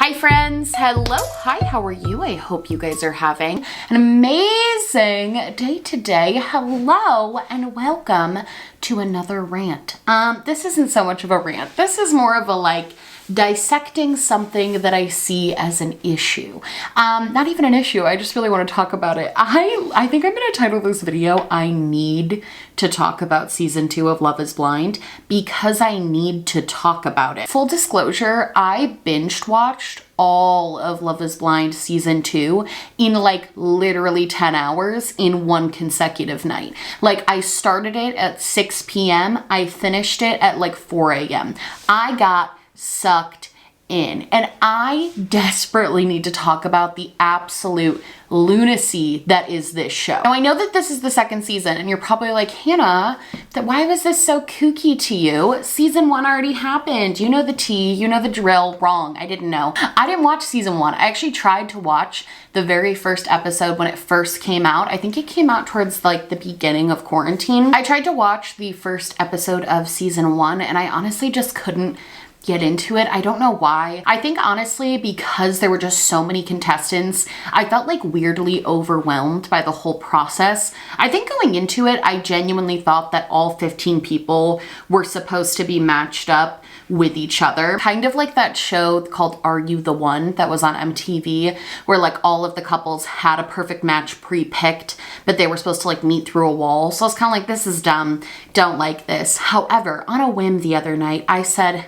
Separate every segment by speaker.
Speaker 1: Hi friends, hello, hi, how are you? I hope you guys are having an amazing day today. Hello and welcome to another rant. This isn't so much of a rant. This is more of a dissecting something that I see as an issue. Not even an issue, I just really want to talk about it. I think I'm going to title this video, I need to talk about season 2 of Love is Blind because I need to talk about it. Full disclosure, I binged watched all of Love is Blind season 2 in literally 10 hours in one consecutive night. I started it at 6 p.m. I finished it at 4 a.m. I got sucked in, and I desperately need to talk about the absolute lunacy that is this show. Now I know that this is the second season and you're probably like, Hannah, why was this so kooky to you? Season 1 already happened. You know the tea, you know the drill. Wrong, I didn't know. I didn't watch season 1. I actually tried to watch the very first episode when it first came out. I think it came out towards the beginning of quarantine. I tried to watch the first episode of season 1 and I honestly just couldn't get into it. I don't know why. I think honestly because there were just so many contestants, I felt weirdly overwhelmed by the whole process. I think going into it, I genuinely thought that all 15 people were supposed to be matched up with each other. Kind of like that show called Are You the One that was on MTV where all of the couples had a perfect match pre-picked, but they were supposed to meet through a wall. So I was kind of this is dumb. Don't like this. However, on a whim the other night, I said,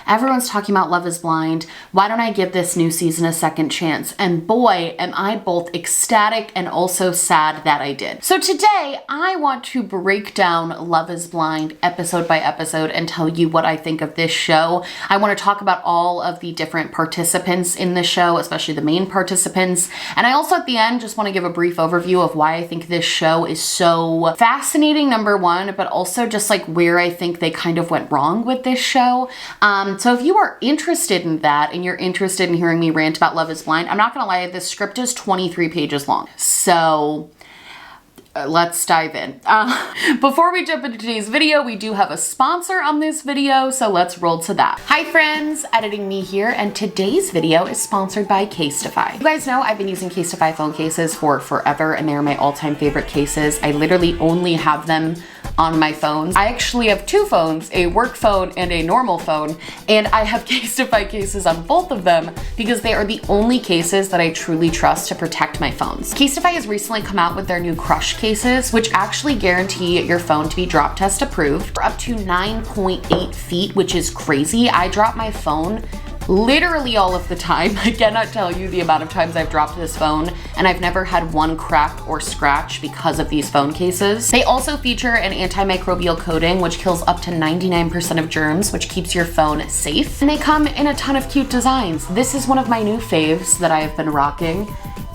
Speaker 1: everyone's talking about Love is Blind. Why don't I give this new season a second chance? And boy, am I both ecstatic and also sad that I did. So today, I want to break down Love is Blind episode by episode and tell you what I think of this show. I want to talk about all of the different participants in the show, especially the main participants. And I also at the end just want to give a brief overview of why I think this show is so fascinating, number one, but also just where I think they kind of went wrong with this show. So if you are interested in that and you're interested in hearing me rant about Love is Blind, I'm not gonna lie, this script is 23 pages long. So let's dive in. Before we jump into today's video, we do have a sponsor on this video, so let's roll to that. Hi friends, Editing Me here, and today's video is sponsored by Casetify. You guys know I've been using Casetify phone cases for forever, and they're my all-time favorite cases. I literally only have them on my phones. I actually have two phones, a work phone and a normal phone, and I have Casetify cases on both of them because they are the only cases that I truly trust to protect my phones. Casetify has recently come out with their new Crush cases, which actually guarantee your phone to be drop test approved for up to 9.8 feet, which is crazy. I drop my phone literally all of the time. I cannot tell you the amount of times I've dropped this phone, and I've never had one crack or scratch because of these phone cases. They also feature an antimicrobial coating, which kills up to 99% of germs, which keeps your phone safe. And they come in a ton of cute designs. This is one of my new faves that I have been rocking.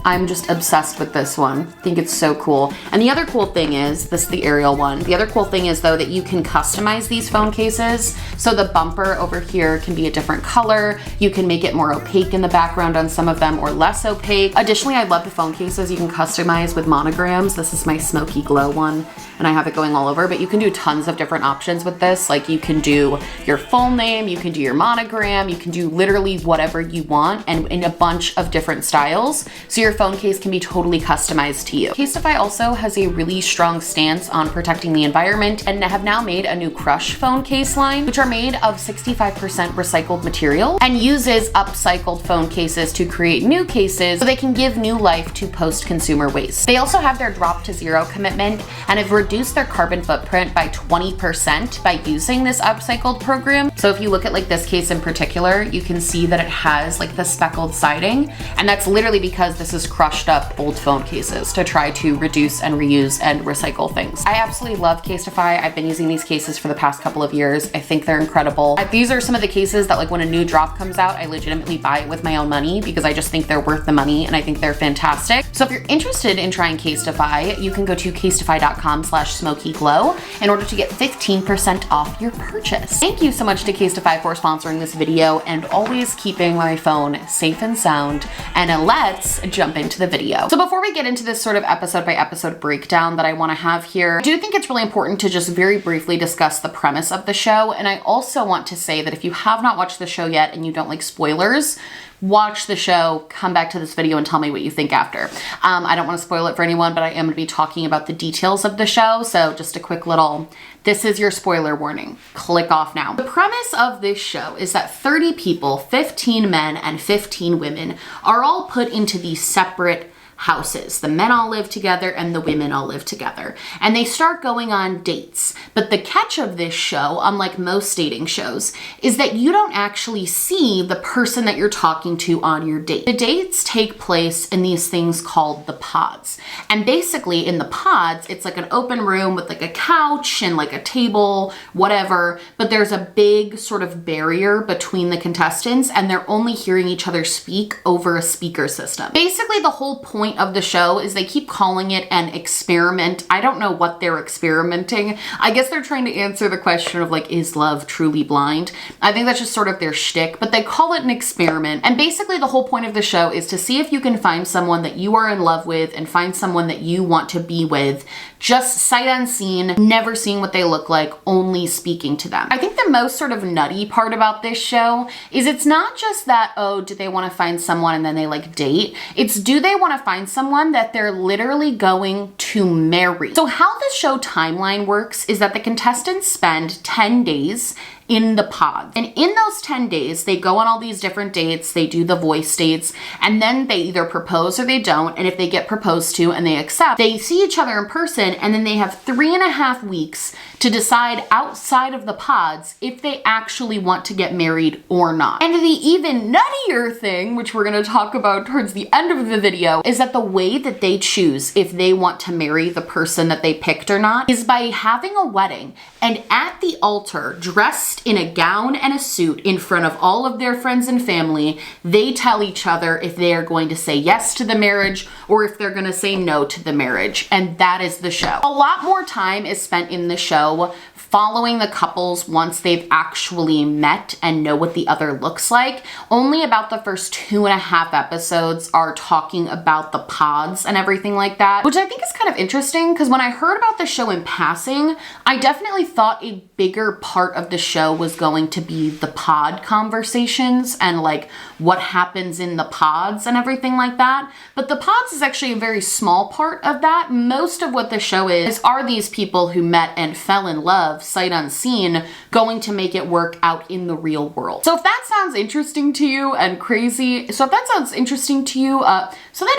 Speaker 1: I'm just obsessed with this one. I think it's so cool. And the other cool thing is, this is the Arial one. The other cool thing is though that you can customize these phone cases. So the bumper over here can be a different color. You can make it more opaque in the background on some of them or less opaque. Additionally, I love the phone cases you can customize with monograms. This is my Smokey Glow one and I have it going all over, but you can do tons of different options with this. You can do your full name, you can do your monogram, you can do literally whatever you want and in a bunch of different styles. So your phone case can be totally customized to you. Casetify also has a really strong stance on protecting the environment and have now made a new Crush phone case line, which are made of 65% recycled material and uses upcycled phone cases to create new cases so they can give new life to post-consumer waste. They also have their drop to zero commitment and have reduced their carbon footprint by 20% by using this upcycled program. So if you look at this case in particular, you can see that it has the speckled siding, and that's literally because this is crushed up old phone cases to try to reduce and reuse and recycle things. I absolutely love Casetify. I've been using these cases for the past couple of years. I think they're incredible. These are some of the cases that when a new drop comes out, I legitimately buy it with my own money because I just think they're worth the money and I think they're fantastic. So if you're interested in trying Casetify, you can go to casetify.com/SmokeyGlow in order to get 15% off your purchase. Thank you so much to Casetify for sponsoring this video and always keeping my phone safe and sound. And let's jump into the video. So before we get into this sort of episode by episode breakdown that I want to have here, I do think it's really important to just very briefly discuss the premise of the show. And I also want to say that if you have not watched the show yet and you don't like spoilers, watch the show, come back to this video and tell me what you think after. I don't want to spoil it for anyone, but I am going to be talking about the details of the show. So just a quick little, this is your spoiler warning. Click off now. The premise of this show is that 30 people, 15 men and 15 women, are all put into these separate houses. The men all live together and the women all live together. And they start going on dates. But the catch of this show, unlike most dating shows, is that you don't actually see the person that you're talking to on your date. The dates take place in these things called the pods. And basically in the pods, it's like an open room with like a couch and like a table, whatever, but there's a big sort of barrier between the contestants and they're only hearing each other speak over a speaker system. Basically the whole point of the show is they keep calling it an experiment. I don't know what they're experimenting. I guess they're trying to answer the question of like, is love truly blind? I think that's just sort of their shtick, but they call it an experiment. And basically the whole point of the show is to see if you can find someone that you are in love with and find someone that you want to be with, just sight unseen, never seeing what they look like, only speaking to them. I think the most sort of nutty part about this show is it's not just that, oh, do they want to find someone and then they like date? It's do they want to find someone that they're literally going to marry. So how the show timeline works is that the contestants spend 10 days in the pods. And in those 10 days, they go on all these different dates, they do the voice dates, and then they either propose or they don't. And if they get proposed to and they accept, they see each other in person, and then they have 3.5 weeks to decide outside of the pods if they actually want to get married or not. And the even nuttier thing, which we're gonna talk about towards the end of the video, is that the way that they choose if they want to marry the person that they picked or not is by having a wedding, and at the altar, dressed in a gown and a suit in front of all of their friends and family, they tell each other if they are going to say yes to the marriage or if they're going to say no to the marriage. And that is the show. A lot more time is spent in the show following the couples once they've actually met and know what the other looks like. Only about the first 2.5 episodes are talking about the pods and everything like that, which I think is kind of interesting because when I heard about the show in passing, I definitely thought a bigger part of the show was going to be the pod conversations and like what happens in the pods and everything like that. But the pods is actually a very small part of that. Most of what the show is are these people who met and fell in love sight unseen going to make it work out in the real world. So if that sounds interesting to you and crazy, so that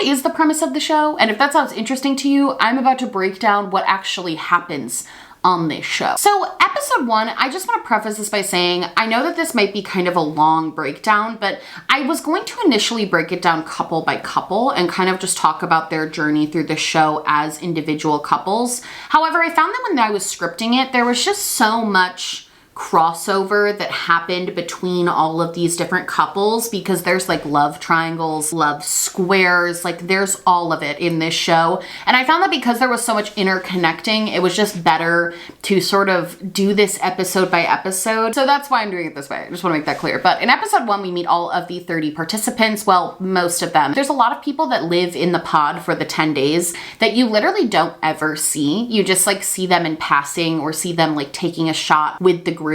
Speaker 1: is the premise of the show. And if that sounds interesting to you, I'm about to break down what actually happens on this show. So episode 1, I just want to preface this by saying, I know that this might be kind of a long breakdown, but I was going to initially break it down couple by couple and kind of just talk about their journey through the show as individual couples. However, I found that when I was scripting it, there was just so much crossover that happened between all of these different couples because there's like love triangles, love squares, like there's all of it in this show. And I found that because there was so much interconnecting, it was just better to sort of do this episode by episode. So that's why I'm doing it this way. I just want to make that clear. But in episode 1, we meet all of the 30 participants. Well, most of them. There's a lot of people that live in the pod for the 10 days that you literally don't ever see. You just like see them in passing or see them like taking a shot with the group.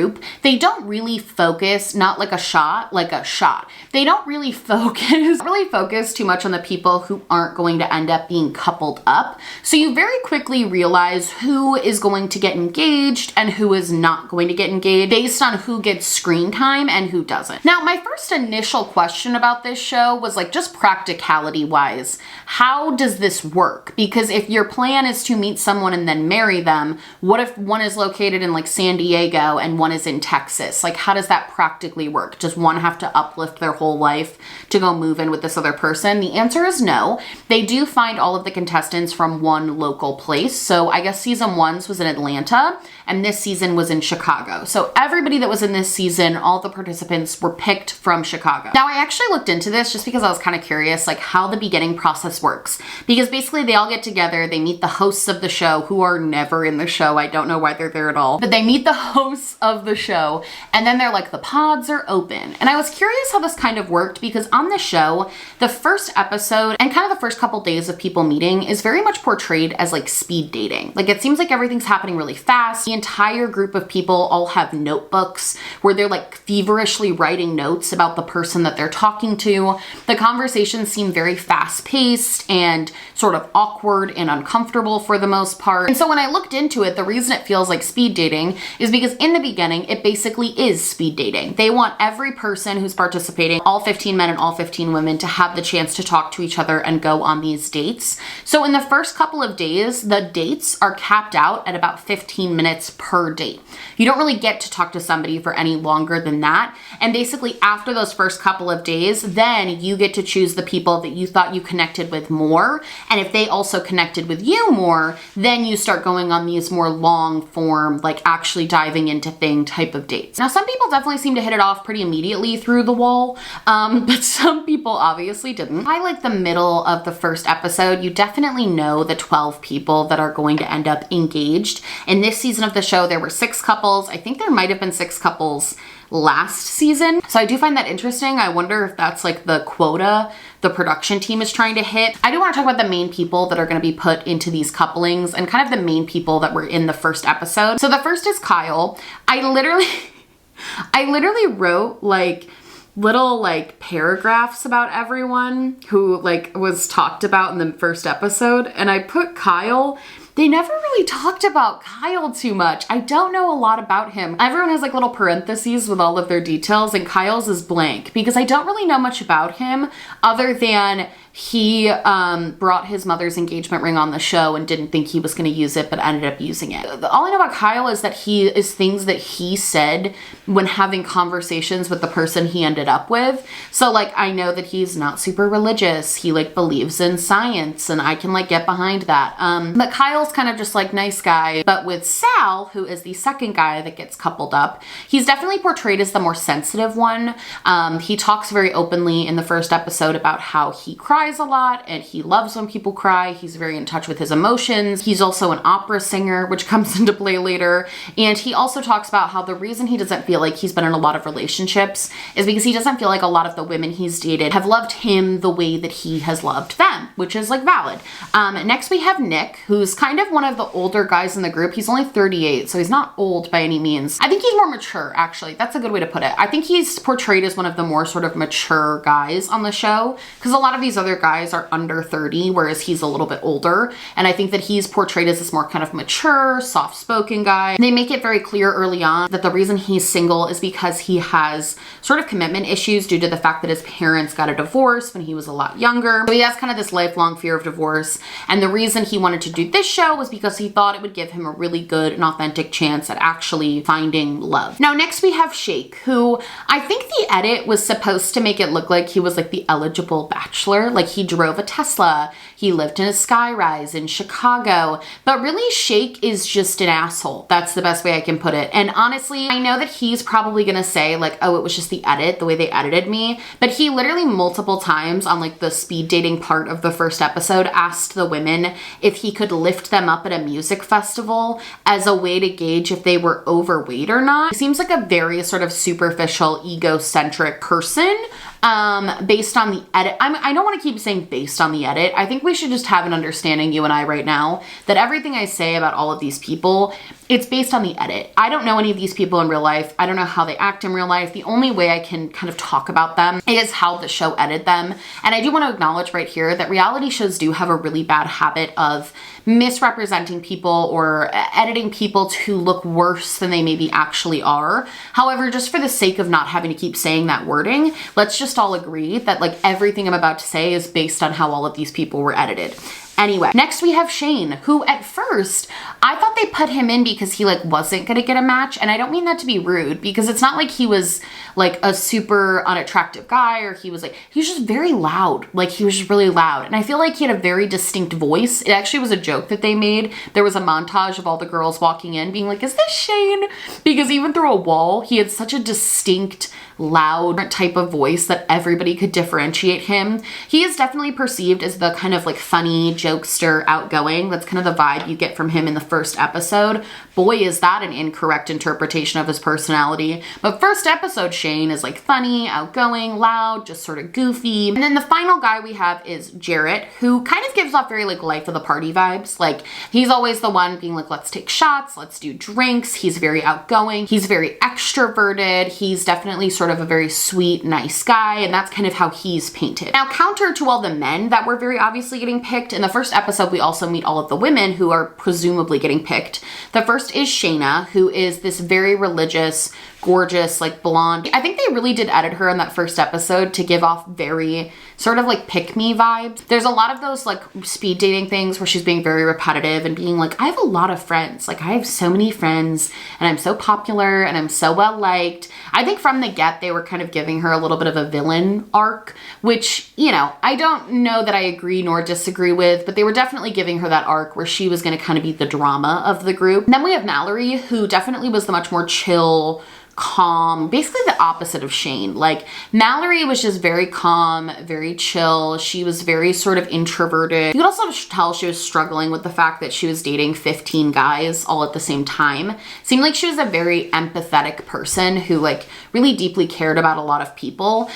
Speaker 1: They don't really focus, not like a shot, like a shot. They don't really focus too much on the people who aren't going to end up being coupled up. So you very quickly realize who is going to get engaged and who is not going to get engaged based on who gets screen time and who doesn't. Now, my first initial question about this show was like just practicality wise, how does this work? Because if your plan is to meet someone and then marry them, what if one is located in like San Diego and one is in Texas? Like, how does that practically work? Does one have to uplift their whole life to go move in with this other person? The answer is no. They do find all of the contestants from one local place. So I guess season 1's was in Atlanta and this season was in Chicago. So everybody that was in this season, all the participants were picked from Chicago. Now I actually looked into this just because I was kind of curious like how the beginning process works. Because basically they all get together, they meet the hosts of the show who are never in the show. I don't know why they're there at all, but they meet the hosts of of the show. And then they're like, the pods are open. And I was curious how this kind of worked because on the show, the first episode and kind of the first couple days of people meeting is very much portrayed as like speed dating. Like it seems like everything's happening really fast. The entire group of people all have notebooks where they're like feverishly writing notes about the person that they're talking to. The conversations seem very fast paced and sort of awkward and uncomfortable for the most part. And so when I looked into it, the reason it feels like speed dating is because in the beginning, it basically is speed dating. They want every person who's participating, all 15 men and all 15 women, to have the chance to talk to each other and go on these dates. So in the first couple of days, the dates are capped out at about 15 minutes per date. You don't really get to talk to somebody for any longer than that. And basically after those first couple of days, then you get to choose the people that you thought you connected with more. And if they also connected with you more, then you start going on these more long form, like actually diving into thing type of dates. Now, some people definitely seem to hit it off pretty immediately through the wall, but some people obviously didn't. By like the middle of the first episode, you definitely know the 12 people that are going to end up engaged. In this season of the show, there were 6 couples. I think there might have been 6 couples last season. So I do find that interesting. I wonder if that's like the quota the production team is trying to hit. I do want to talk about the main people that are going to be put into these couplings and kind of the main people that were in the first episode. So the first is Kyle. I literally wrote like little like paragraphs about everyone who like was talked about in the first episode, and I put Kyle. They never really talked about Kyle too much. I don't know a lot about him. Everyone has like little parentheses with all of their details, and Kyle's is blank because I don't really know much about him other than he brought his mother's engagement ring on the show and didn't think he was going to use it, but ended up using it. All I know about Kyle is that he is things that he said when having conversations with the person he ended up with. So like, I know that he's not super religious. He like believes in science, and I can like get behind that. But Kyle's kind of just like nice guy. But with Sal, who is the second guy that gets coupled up, he's definitely portrayed as the more sensitive one. He talks very openly in the first episode about how he cries a lot and he loves when people cry. He's very in touch with his emotions. He's also an opera singer, which comes into play later. And he also talks about how the reason he doesn't feel like he's been in a lot of relationships is because he doesn't feel like a lot of the women he's dated have loved him the way that he has loved them, which is like valid. Next we have Nick, who's kind of one of the older guys in the group. He's only 38, so he's not old by any means. I think he's more mature, actually. That's a good way to put it. I think he's portrayed as one of the more sort of mature guys on the show, because a lot of these other guys are under 30, whereas he's a little bit older. And I think that he's portrayed as this more kind of mature, soft-spoken guy. They make it very clear early on that the reason he's single is because he has sort of commitment issues due to the fact that his parents got a divorce when he was a lot younger. So he has kind of this lifelong fear of divorce. And the reason he wanted to do this show was because he thought it would give him a really good and authentic chance at actually finding love. Now, next we have Shake, who I think the edit was supposed to make it look like he was like the eligible bachelor. Like he drove a Tesla, he lived in a skyrise in Chicago, but really Shake is just an asshole. That's the best way I can put it. And honestly, I know that he's probably gonna say like, oh, it was just the edit, the way they edited me, but he literally multiple times on like the speed dating part of the first episode asked the women if he could lift them up at a music festival as a way to gauge if they were overweight or not. He seems like a very sort of superficial, egocentric person. Based on the edit. I don't want to keep saying based on the edit. I think we should just have an understanding, you and I right now, that everything I say about all of these people, it's based on the edit. I don't know any of these people in real life. I don't know how they act in real life. The only way I can kind of talk about them is how the show edited them. And I do want to acknowledge right here that reality shows do have a really bad habit of misrepresenting people or editing people to look worse than they maybe actually are. However, just for the sake of not having to keep saying that wording, let's just all agree that like everything I'm about to say is based on how all of these people were edited. Anyway, next we have Shane, who at first I thought they put him in because he like wasn't gonna get a match. And I don't mean that to be rude, because it's not like he was like a super unattractive guy, or he was just very loud. Like he was just really loud. And I feel like he had a very distinct voice. It actually was a joke that they made. There was a montage of all the girls walking in being like, is this Shane? Because even through a wall, he had such a distinct, loud type of voice that everybody could differentiate him. He is definitely perceived as the kind of like funny, jokester, outgoing. That's kind of the vibe you get from him in the first episode. Boy, is that an incorrect interpretation of his personality. But first episode, Shane is like funny, outgoing, loud, just sort of goofy. And then the final guy we have is Jarrett, who kind of gives off very like life of the party vibes. Like he's always the one being like, let's take shots, let's do drinks. He's very outgoing. He's very extroverted. He's definitely sort of a very sweet, nice guy. And that's kind of how he's painted. Now, counter to all the men that were very obviously getting picked, in the first episode, we also meet all of the women who are presumably getting picked. The first is Shayna, who is this very religious, gorgeous, like blonde. I think they really did edit her in that first episode to give off very sort of like pick me vibes. There's a lot of those like speed dating things where she's being very repetitive and being like, I have a lot of friends. Like I have so many friends and I'm so popular and I'm so well liked. I think from the get, they were kind of giving her a little bit of a villain arc, which, you know, I don't know that I agree nor disagree with, but they were definitely giving her that arc where she was going to kind of be the drama of the group. And then we have Mallory, who definitely was the much more chill, calm, basically the opposite of Shane. Like Mallory was just very calm, very chill. She was very sort of introverted. You could also tell she was struggling with the fact that she was dating 15 guys all at the same time. Seemed like she was a very empathetic person who like really deeply cared about a lot of people.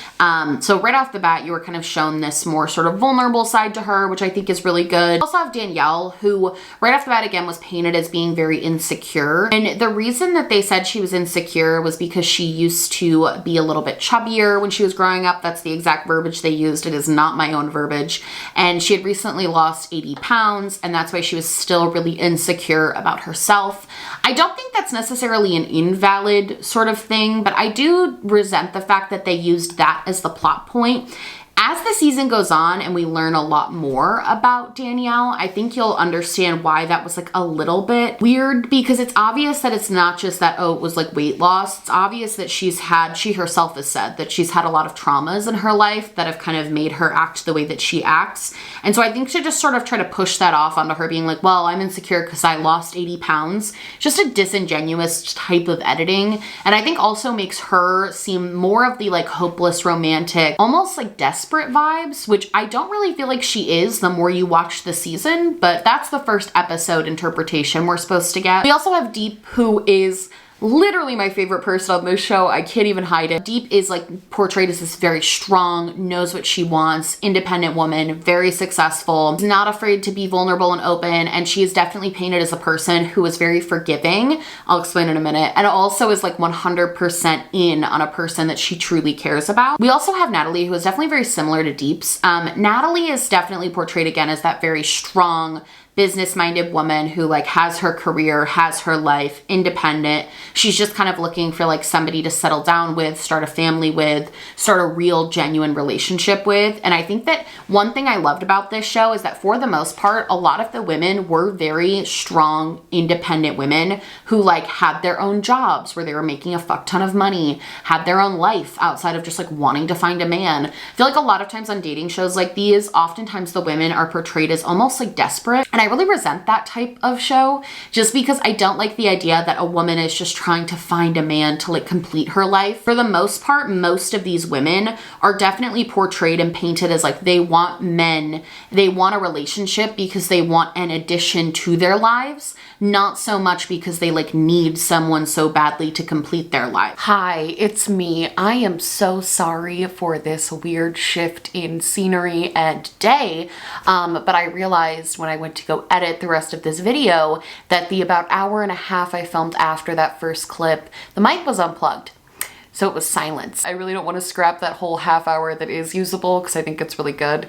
Speaker 1: So right off the bat, you were kind of shown this more sort of vulnerable side to her, which I think is really good. Also have Danielle, who right off the bat again was painted as being very insecure. And the reason that they said she was insecure was because she used to be a little bit chubbier when she was growing up. That's the exact verbiage they used. It is not my own verbiage. And she had recently lost 80 pounds, and that's why she was still really insecure about herself. I don't think that's necessarily an invalid sort of thing, but I do resent the fact that they used that as the plot point. As the season goes on and we learn a lot more about Danielle, I think you'll understand why that was like a little bit weird, because it's obvious that it's not just that, oh, it was like weight loss. It's obvious that she herself has said that she's had a lot of traumas in her life that have kind of made her act the way that she acts. And so I think to just sort of try to push that off onto her being like, well, I'm insecure because I lost 80 pounds, just a disingenuous type of editing. And I think also makes her seem more of the like hopeless romantic, almost like desperate vibes, which I don't really feel like she is the more you watch the season, but that's the first episode interpretation we're supposed to get. We also have Deep, who is literally my favorite person on this show. I can't even hide it. Deep is like portrayed as this very strong, knows what she wants, independent woman, very successful, not afraid to be vulnerable and open, and she is definitely painted as a person who is very forgiving. I'll explain in a minute. And also is like 100% in on a person that she truly cares about. We also have Natalie, who is definitely very similar to Deep's. Natalie is definitely portrayed again as that very strong, business-minded woman who like has her career, has her life, independent. She's just kind of looking for like somebody to settle down with, start a family with, start a real genuine relationship with. And I think that one thing I loved about this show is that for the most part, a lot of the women were very strong, independent women who like had their own jobs where they were making a fuck ton of money, had their own life outside of just like wanting to find a man. I feel like a lot of times on dating shows like these, oftentimes the women are portrayed as almost like desperate. And I really resent that type of show just because I don't like the idea that a woman is just trying to find a man to like complete her life. For the most part, most of these women are definitely portrayed and painted as like they want men, they want a relationship because they want an addition to their lives, not so much because they like need someone so badly to complete their life. Hi, it's me. I am so sorry for this weird shift in scenery and day, but I realized when I went to go edit the rest of this video that the about hour and a half I filmed after that first clip, the mic was unplugged. So it was silence. I really don't want to scrap that whole half hour that is usable because I think it's really good.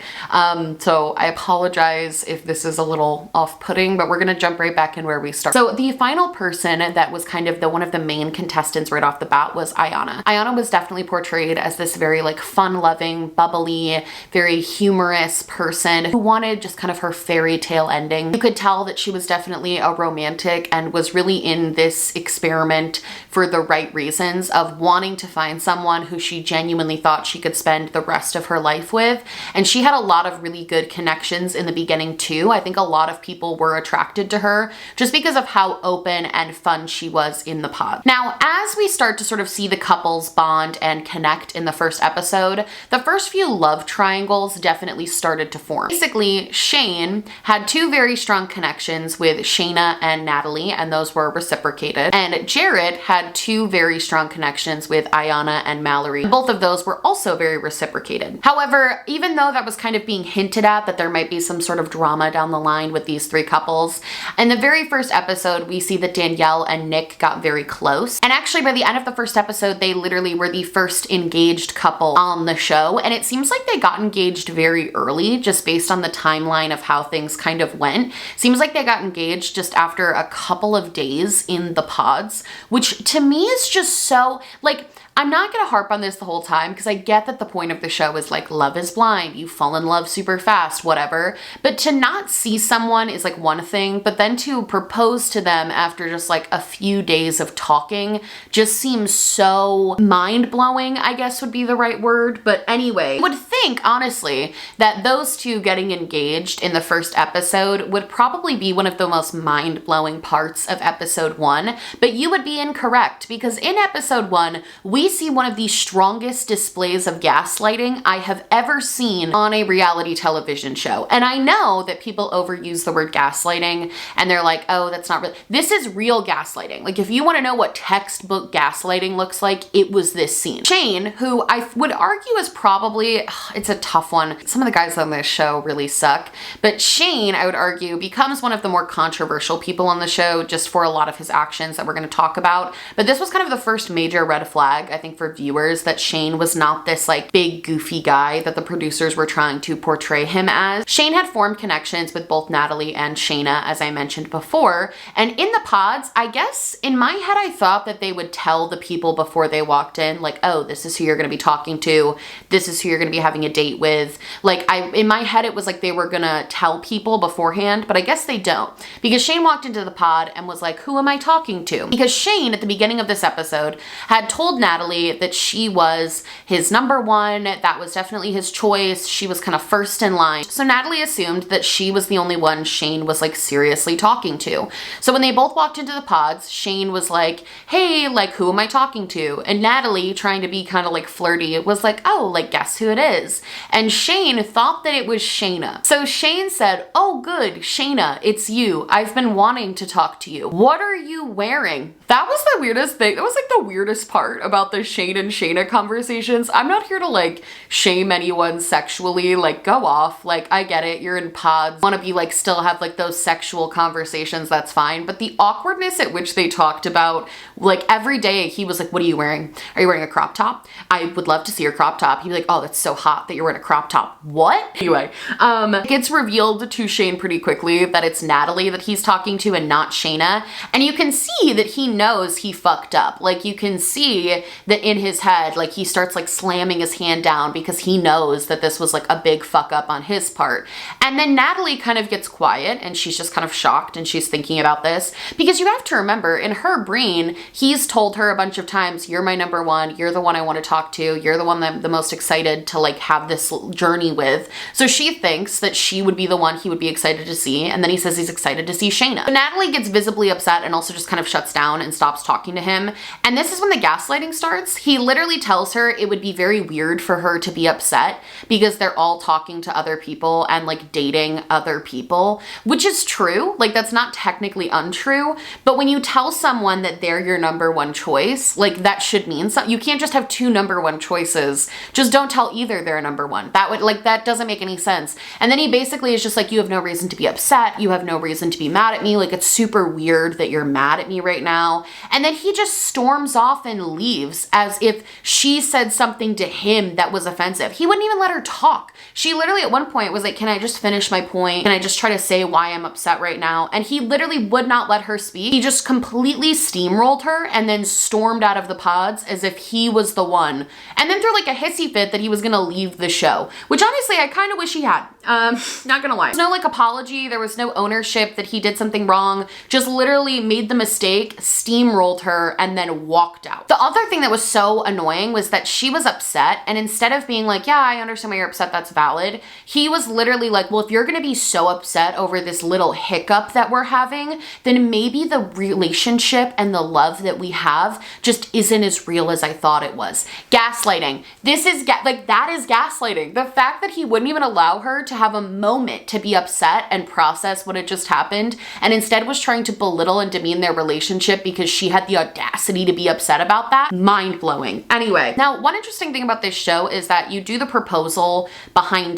Speaker 1: So I apologize if this is a little off-putting, but we're gonna jump right back in where we start. So the final person that was kind of one of the main contestants right off the bat was Ayana. Ayana was definitely portrayed as this very like fun-loving, bubbly, very humorous person who wanted just kind of her fairy tale ending. You could tell that she was definitely a romantic and was really in this experiment for the right reasons of wanting trying to find someone who she genuinely thought she could spend the rest of her life with. And she had a lot of really good connections in the beginning too. I think a lot of people were attracted to her just because of how open and fun she was in the pod. Now, as we start to sort of see the couples bond and connect in the first episode, the first few love triangles definitely started to form. Basically, Shane had two very strong connections with Shayna and Natalie, and those were reciprocated. And Jared had two very strong connections with Ayanna and Mallory. Both of those were also very reciprocated. However, even though that was kind of being hinted at that there might be some sort of drama down the line with these three couples, in the very first episode, we see that Danielle and Nick got very close. And actually, by the end of the first episode, they literally were the first engaged couple on the show. And it seems like they got engaged very early, just based on the timeline of how things kind of went. Seems like they got engaged just after a couple of days in the pods, which to me is just so, like, I'm not gonna harp on this the whole time because I get that the point of the show is like love is blind, you fall in love super fast, whatever. But to not see someone is like one thing, but then to propose to them after just like a few days of talking just seems so mind-blowing, I guess would be the right word. But anyway, I would think honestly that those two getting engaged in the first episode would probably be one of the most mind-blowing parts of episode 1, but you would be incorrect because in episode 1, we see one of the strongest displays of gaslighting I have ever seen on a reality television show. And I know that people overuse the word gaslighting and they're like, oh, that's not real. This is real gaslighting. Like if you want to know what textbook gaslighting looks like, it was this scene. Shane, who I would argue is probably, it's a tough one. Some of the guys on this show really suck, but Shane, I would argue, becomes one of the more controversial people on the show just for a lot of his actions that we're going to talk about. But this was kind of the first major red flag, I think, for viewers that Shane was not this like big goofy guy that the producers were trying to portray him as. Shane had formed connections with both Natalie and Shayna, as I mentioned before, and in the pods, I guess in my head I thought that they would tell the people before they walked in, like, oh, this is who you're going to be talking to, this is who you're going to be having a date with. Like in my head it was like they were gonna tell people beforehand, but I guess they don't, because Shane walked into the pod and was like, who am I talking to? Because Shane at the beginning of this episode had told Natalie that she was his number one, that was definitely his choice, she was kind of first in line. So Natalie assumed that she was the only one Shane was like seriously talking to. So when they both walked into the pods, Shane was like, hey, like who am I talking to? And Natalie, trying to be kind of like flirty, was like, oh, like guess who it is? And Shane thought that it was Shayna. So Shane said, oh good, Shayna, it's you. I've been wanting to talk to you. What are you wearing? That was the weirdest thing. That was like the weirdest part about the Shane and Shayna conversations. I'm not here to like shame anyone sexually, like go off. Like I get it, you're in pods, want to be like still have like those sexual conversations, that's fine. But the awkwardness at which they talked about, like every day he was like, what are you wearing? Are you wearing a crop top? I would love to see your crop top. He'd be like, oh, that's so hot that you're wearing a crop top. What? Anyway, it gets revealed to Shane pretty quickly that it's Natalie that he's talking to and not Shayna. And you can see that he knows he fucked up. Like you can see that in his head, like he starts like slamming his hand down because he knows that this was like a big fuck up on his part. And then Natalie kind of gets quiet and she's just kind of shocked and she's thinking about this, because you have to remember in her brain, he's told her a bunch of times, you're my number one, you're the one I want to talk to, you're the one that I'm the most excited to like have this journey with. So she thinks that she would be the one he would be excited to see. And then he says he's excited to see Shayna. So Natalie gets visibly upset and also just kind of shuts down and stops talking to him. And this is when the gaslighting starts. He literally tells her it would be very weird for her to be upset because they're all talking to other people and like dating other people, which is true. Like that's not technically untrue, but when you tell someone that they're your number one choice, like that should mean something. You can't just have two number one choices. Just don't tell either they're number one. That would like, that doesn't make any sense. And then he basically is just like, you have no reason to be upset. You have no reason to be mad at me. Like it's super weird that you're mad at me right now. And then he just storms off and leaves as if she said something to him that was offensive. He wouldn't even let her talk. She literally at one point was like, can I just finish my point? Can I just try to say why I'm upset right now? And he literally would not let her speak. He just completely steamrolled her and then stormed out of the pods as if he was the one. And then threw like a hissy fit that he was gonna leave the show, which honestly, I kind of wish he had. Not gonna lie. There's no like apology. There was no ownership that he did something wrong. Just literally made the mistake, steamrolled her, and then walked out. The other thing that was so annoying was that she was upset, and instead of being like, yeah, I understand why you're upset, that's valid, he was literally like, well, if you're gonna be so upset over this little hiccup that we're having, then maybe the relationship and the love that we have just isn't as real as I thought it was. Gaslighting. This is that is gaslighting. The fact that he wouldn't even allow her to have a moment to be upset and process what had just happened, and instead was trying to belittle and demean their relationship because she had the audacity to be upset about that. Mind-blowing. Anyway, now one interesting thing about this show is that you do the proposal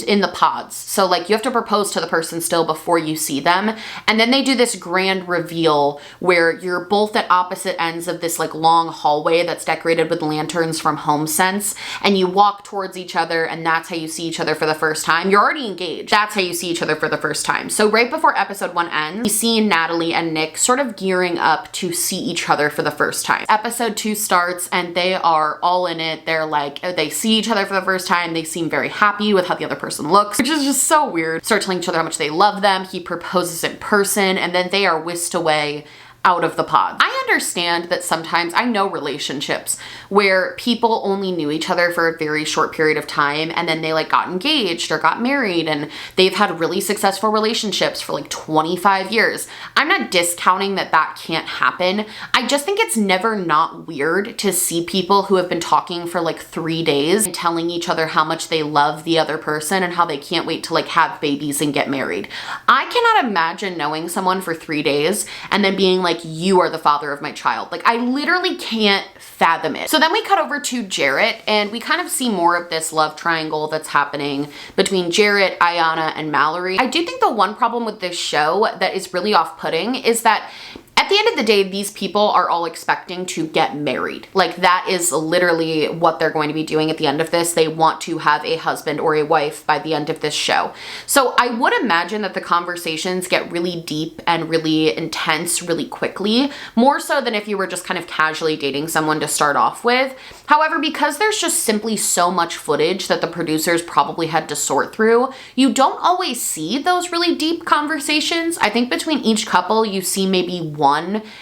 Speaker 1: in the pods. So like you have to propose to the person still before you see them, and then they do this grand reveal where you're both at opposite ends of this like long hallway that's decorated with lanterns from HomeSense, and you walk towards each other, and that's how you see each other for the first time. You're already engaged. That's how you see each other for the first time. So right before episode 1 ends, you see Natalie and Nick sort of gearing up to see each other for the first time. Episode 2 starts and they are all in it. They're like, they see each other for the first time. They seem very happy with how the other person looks, which is just so weird. Start telling each other how much they love them. He proposes in person, and then they are whisked away out of the pod. I understand that sometimes, I know relationships where people only knew each other for a very short period of time, and then they like got engaged or got married, and they've had really successful relationships for like 25 years. I'm not discounting that that can't happen. I just think it's never not weird to see people who have been talking for like 3 days and telling each other how much they love the other person and how they can't wait to like have babies and get married. I cannot imagine knowing someone for 3 days and then being like, you are the father of my child. Like, I literally can't fathom it. So then we cut over to Jarrett, and we kind of see more of this love triangle that's happening between Jarrett, Ayanna, and Mallory. I do think the one problem with this show that is really off-putting is that at the end of the day, these people are all expecting to get married. Like, that is literally what they're going to be doing at the end of this. They want to have a husband or a wife by the end of this show. So I would imagine that the conversations get really deep and really intense really quickly, more so than if you were just kind of casually dating someone to start off with. However, because there's just simply so much footage that the producers probably had to sort through, you don't always see those really deep conversations. I think between each couple, you see maybe one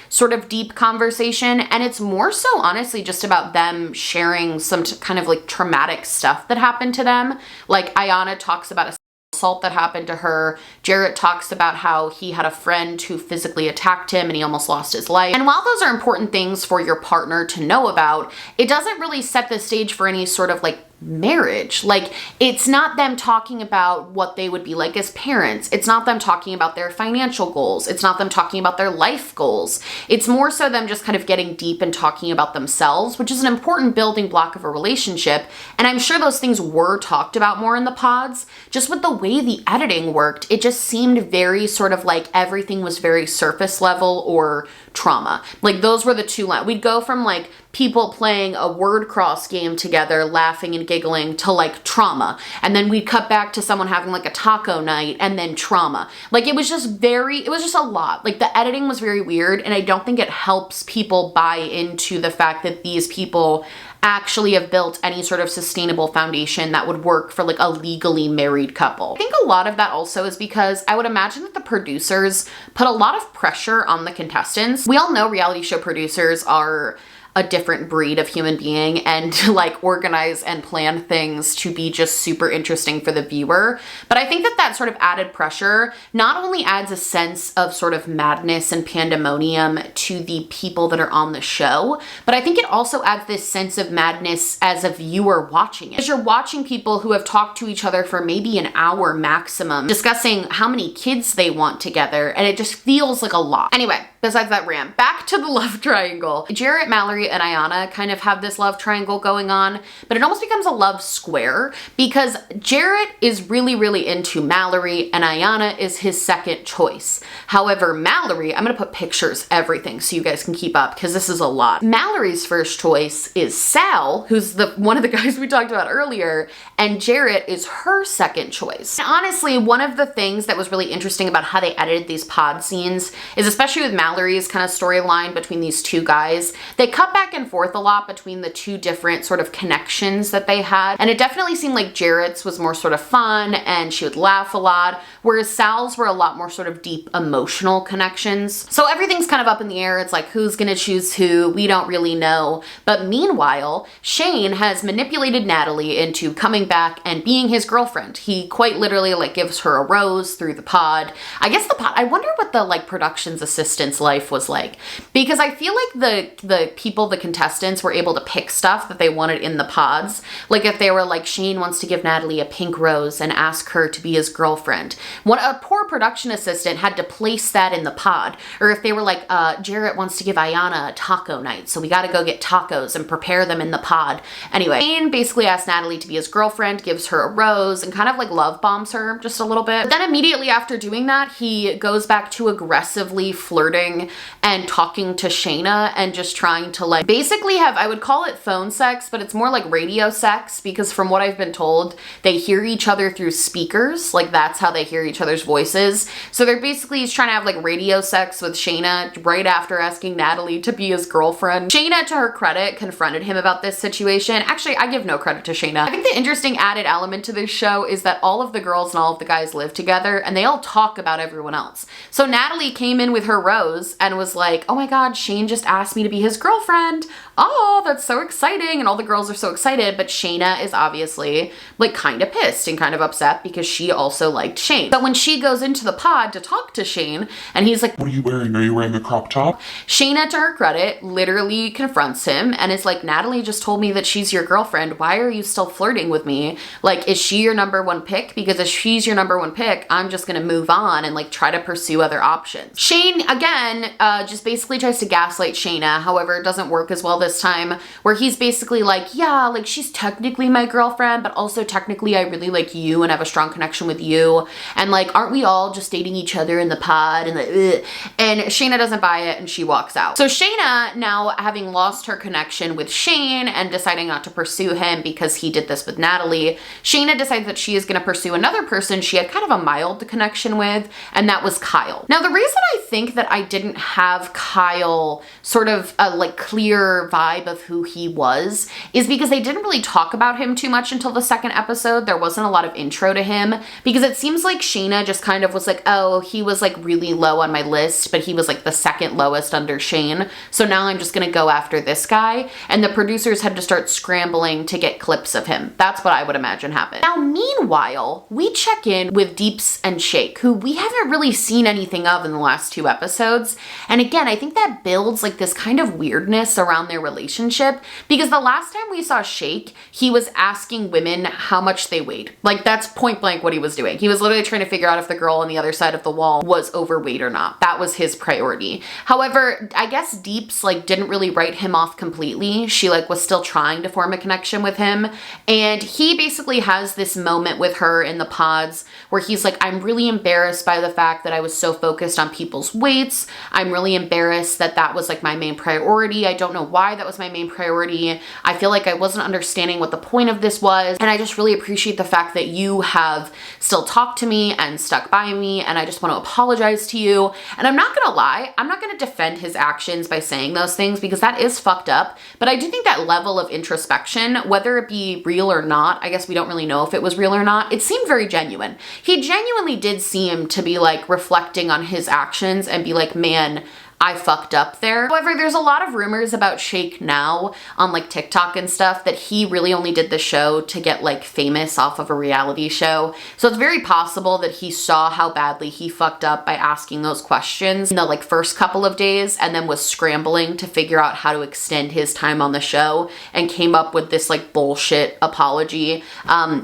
Speaker 1: sort of deep conversation, and it's more so honestly just about them sharing some kind of like traumatic stuff that happened to them. Like Ayanna talks about a assault that happened to her. Jarrett talks about how he had a friend who physically attacked him and he almost lost his life. And while those are important things for your partner to know about, it doesn't really set the stage for any sort of like marriage. Like, it's not them talking about what they would be like as parents. It's not them talking about their financial goals. It's not them talking about their life goals. It's more so them just kind of getting deep and talking about themselves, which is an important building block of a relationship. And I'm sure those things were talked about more in the pods. Just with the way the editing worked, it just seemed very sort of like everything was very surface level or trauma. Like, those were the two lines. We'd go from like people playing a word cross game together, laughing and giggling, to like trauma. And then we'd cut back to someone having like a taco night and then trauma. Like, it was just a lot. Like, the editing was very weird, and I don't think it helps people buy into the fact that these people actually have built any sort of sustainable foundation that would work for like a legally married couple. I think a lot of that also is because I would imagine that the producers put a lot of pressure on the contestants. We all know reality show producers are a different breed of human being and like organize and plan things to be just super interesting for the viewer. But I think that that sort of added pressure not only adds a sense of sort of madness and pandemonium to the people that are on the show, but I think it also adds this sense of madness as a viewer watching it. As you're watching people who have talked to each other for maybe an hour maximum, discussing how many kids they want together, and it just feels like a lot. Anyway, besides that rant, back to the love triangle. Jarrett, Mallory, and Ayanna kind of have this love triangle going on, but it almost becomes a love square because Jarrett is really, really into Mallory and Ayanna is his second choice. However, Mallory, I'm gonna put pictures, everything, so you guys can keep up because this is a lot. Mallory's first choice is Sal, who's one of the guys we talked about earlier, and Jarrett is her second choice. And honestly, one of the things that was really interesting about how they edited these pod scenes is, especially with Mallory, Mallory's kind of storyline between these two guys. They cut back and forth a lot between the two different sort of connections that they had. And it definitely seemed like Jarrett's was more sort of fun and she would laugh a lot, whereas Sal's were a lot more sort of deep emotional connections. So everything's kind of up in the air. It's like, who's gonna choose who? We don't really know. But meanwhile, Shane has manipulated Natalie into coming back and being his girlfriend. He quite literally like gives her a rose through the pod. I guess the pod, I wonder what the like production's assistant's life was like, because I feel like the people, the contestants were able to pick stuff that they wanted in the pods. Like if they were like, Shane wants to give Natalie a pink rose and ask her to be his girlfriend. What a poor production assistant had to place that in the pod. Or if they were like, Jarrett wants to give Ayanna a taco night, so we gotta go get tacos and prepare them in the pod. Anyway, Shane basically asks Natalie to be his girlfriend, gives her a rose, and kind of like love bombs her just a little bit. But then immediately after doing that, he goes back to aggressively flirting and talking to Shayna and just trying to like basically have, I would call it phone sex, but it's more like radio sex, because from what I've been told, they hear each other through speakers. Like that's how they hear each other's voices. So they're basically, he's trying to have like radio sex with Shayna right after asking Natalie to be his girlfriend. Shayna, to her credit, confronted him about this situation. Actually, I give no credit to Shayna. I think the interesting added element to this show is that all of the girls and all of the guys live together and they all talk about everyone else. So Natalie came in with her rose and was like, oh my God, Shane just asked me to be his girlfriend. Oh, that's so exciting. And all the girls are so excited, but Shayna is obviously like kind of pissed and kind of upset because she also liked Shane. But when she goes into the pod to talk to Shane and he's like, what are you wearing? Are you wearing a crop top? Shayna, to her credit, literally confronts him and is like, Natalie just told me that she's your girlfriend. Why are you still flirting with me? Like, is she your number one pick? Because if she's your number one pick, I'm just gonna move on and like try to pursue other options. Shane, again, just basically tries to gaslight Shayna. However, it doesn't work as well this time, where he's basically like, yeah, like she's technically my girlfriend, but also technically I really like you and have a strong connection with you. And like, aren't we all just dating each other in the pod? And like, ugh. And Shayna doesn't buy it and she walks out. So Shayna, now having lost her connection with Shane and deciding not to pursue him because he did this with Natalie, Shayna decides that she is going to pursue another person she had kind of a mild connection with, and that was Kyle. Now, the reason I think that I didn't have Kyle sort of a like clear vibe of who he was is because they didn't really talk about him too much until the second episode. There wasn't a lot of intro to him because it seems like Shayna just kind of was like, oh, he was like really low on my list, but he was like the second lowest under Shane. So now I'm just going to go after this guy. And the producers had to start scrambling to get clips of him. That's what I would imagine happened. Now, meanwhile, we check in with Deeps and Shake, who we haven't really seen anything of in the last two episodes. And again, I think that builds like this kind of weirdness around their relationship, because the last time we saw Shake, he was asking women how much they weighed. Like that's point blank what he was doing. He was literally trying to figure out if the girl on the other side of the wall was overweight or not. That was his priority. However, I guess Deeps like didn't really write him off completely. She like was still trying to form a connection with him. And he basically has this moment with her in the pods where he's like, I'm really embarrassed by the fact that I was so focused on people's weights. I'm really embarrassed that that was like my main priority. I don't know why that was my main priority. I feel like I wasn't understanding what the point of this was. And I just really appreciate the fact that you have still talked to me and stuck by me. And I just want to apologize to you. And I'm not going to lie, I'm not going to defend his actions by saying those things because that is fucked up. But I do think that level of introspection, whether it be real or not, I guess we don't really know if it was real or not, it seemed very genuine. He genuinely did seem to be like reflecting on his actions and be like, man, I fucked up there. However, there's a lot of rumors about Shake now on like TikTok and stuff that he really only did the show to get like famous off of a reality show. So it's very possible that he saw how badly he fucked up by asking those questions in the like first couple of days and then was scrambling to figure out how to extend his time on the show and came up with this like bullshit apology.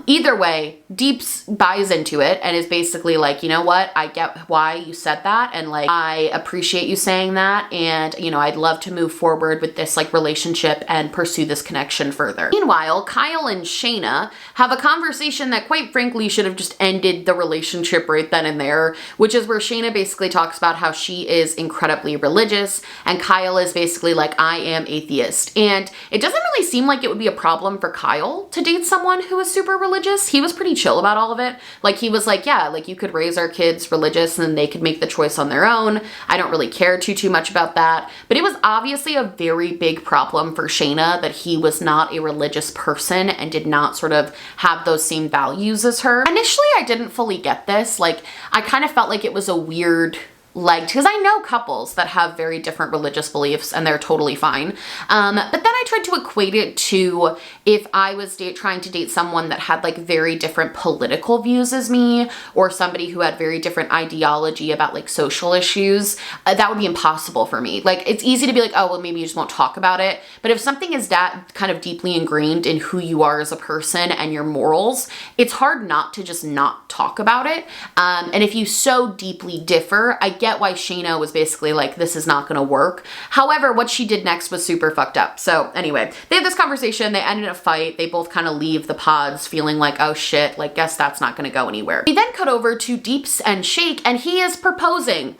Speaker 1: Either way, Deeps buys into it and is basically like, you know what? I get why you said that and like I appreciate you saying that, and you know, I'd love to move forward with this like relationship and pursue this connection further. Meanwhile, Kyle and Shayna have a conversation that quite frankly should have just ended the relationship right then and there, which is where Shayna basically talks about how she is incredibly religious and Kyle is basically like, I am atheist. And it doesn't really seem like it would be a problem for Kyle to date someone who is super religious. He was pretty chill about all of it. Like he was like, yeah, like you could raise our kids religious and then they could make the choice on their own. I don't really care too much about that. But it was obviously a very big problem for Shayna that he was not a religious person and did not sort of have those same values as her. Initially, I didn't fully get this. Like, I kind of felt like it was a weird because I know couples that have very different religious beliefs and they're totally fine. But then I tried to equate it to if I was trying to date someone that had like very different political views as me, or somebody who had very different ideology about like social issues, that would be impossible for me. Like, it's easy to be like, oh, well, maybe you just won't talk about it. But if something is that kind of deeply ingrained in who you are as a person and your morals, it's hard not to just not talk about it. And if you so deeply differ, I get why Shayna was basically like, this is not gonna work. However, what she did next was super fucked up. So anyway, they had this conversation, they ended a fight, they both kind of leave the pods feeling like, oh shit, like guess that's not gonna go anywhere. We then cut over to Deeps and Shake, and he is proposing.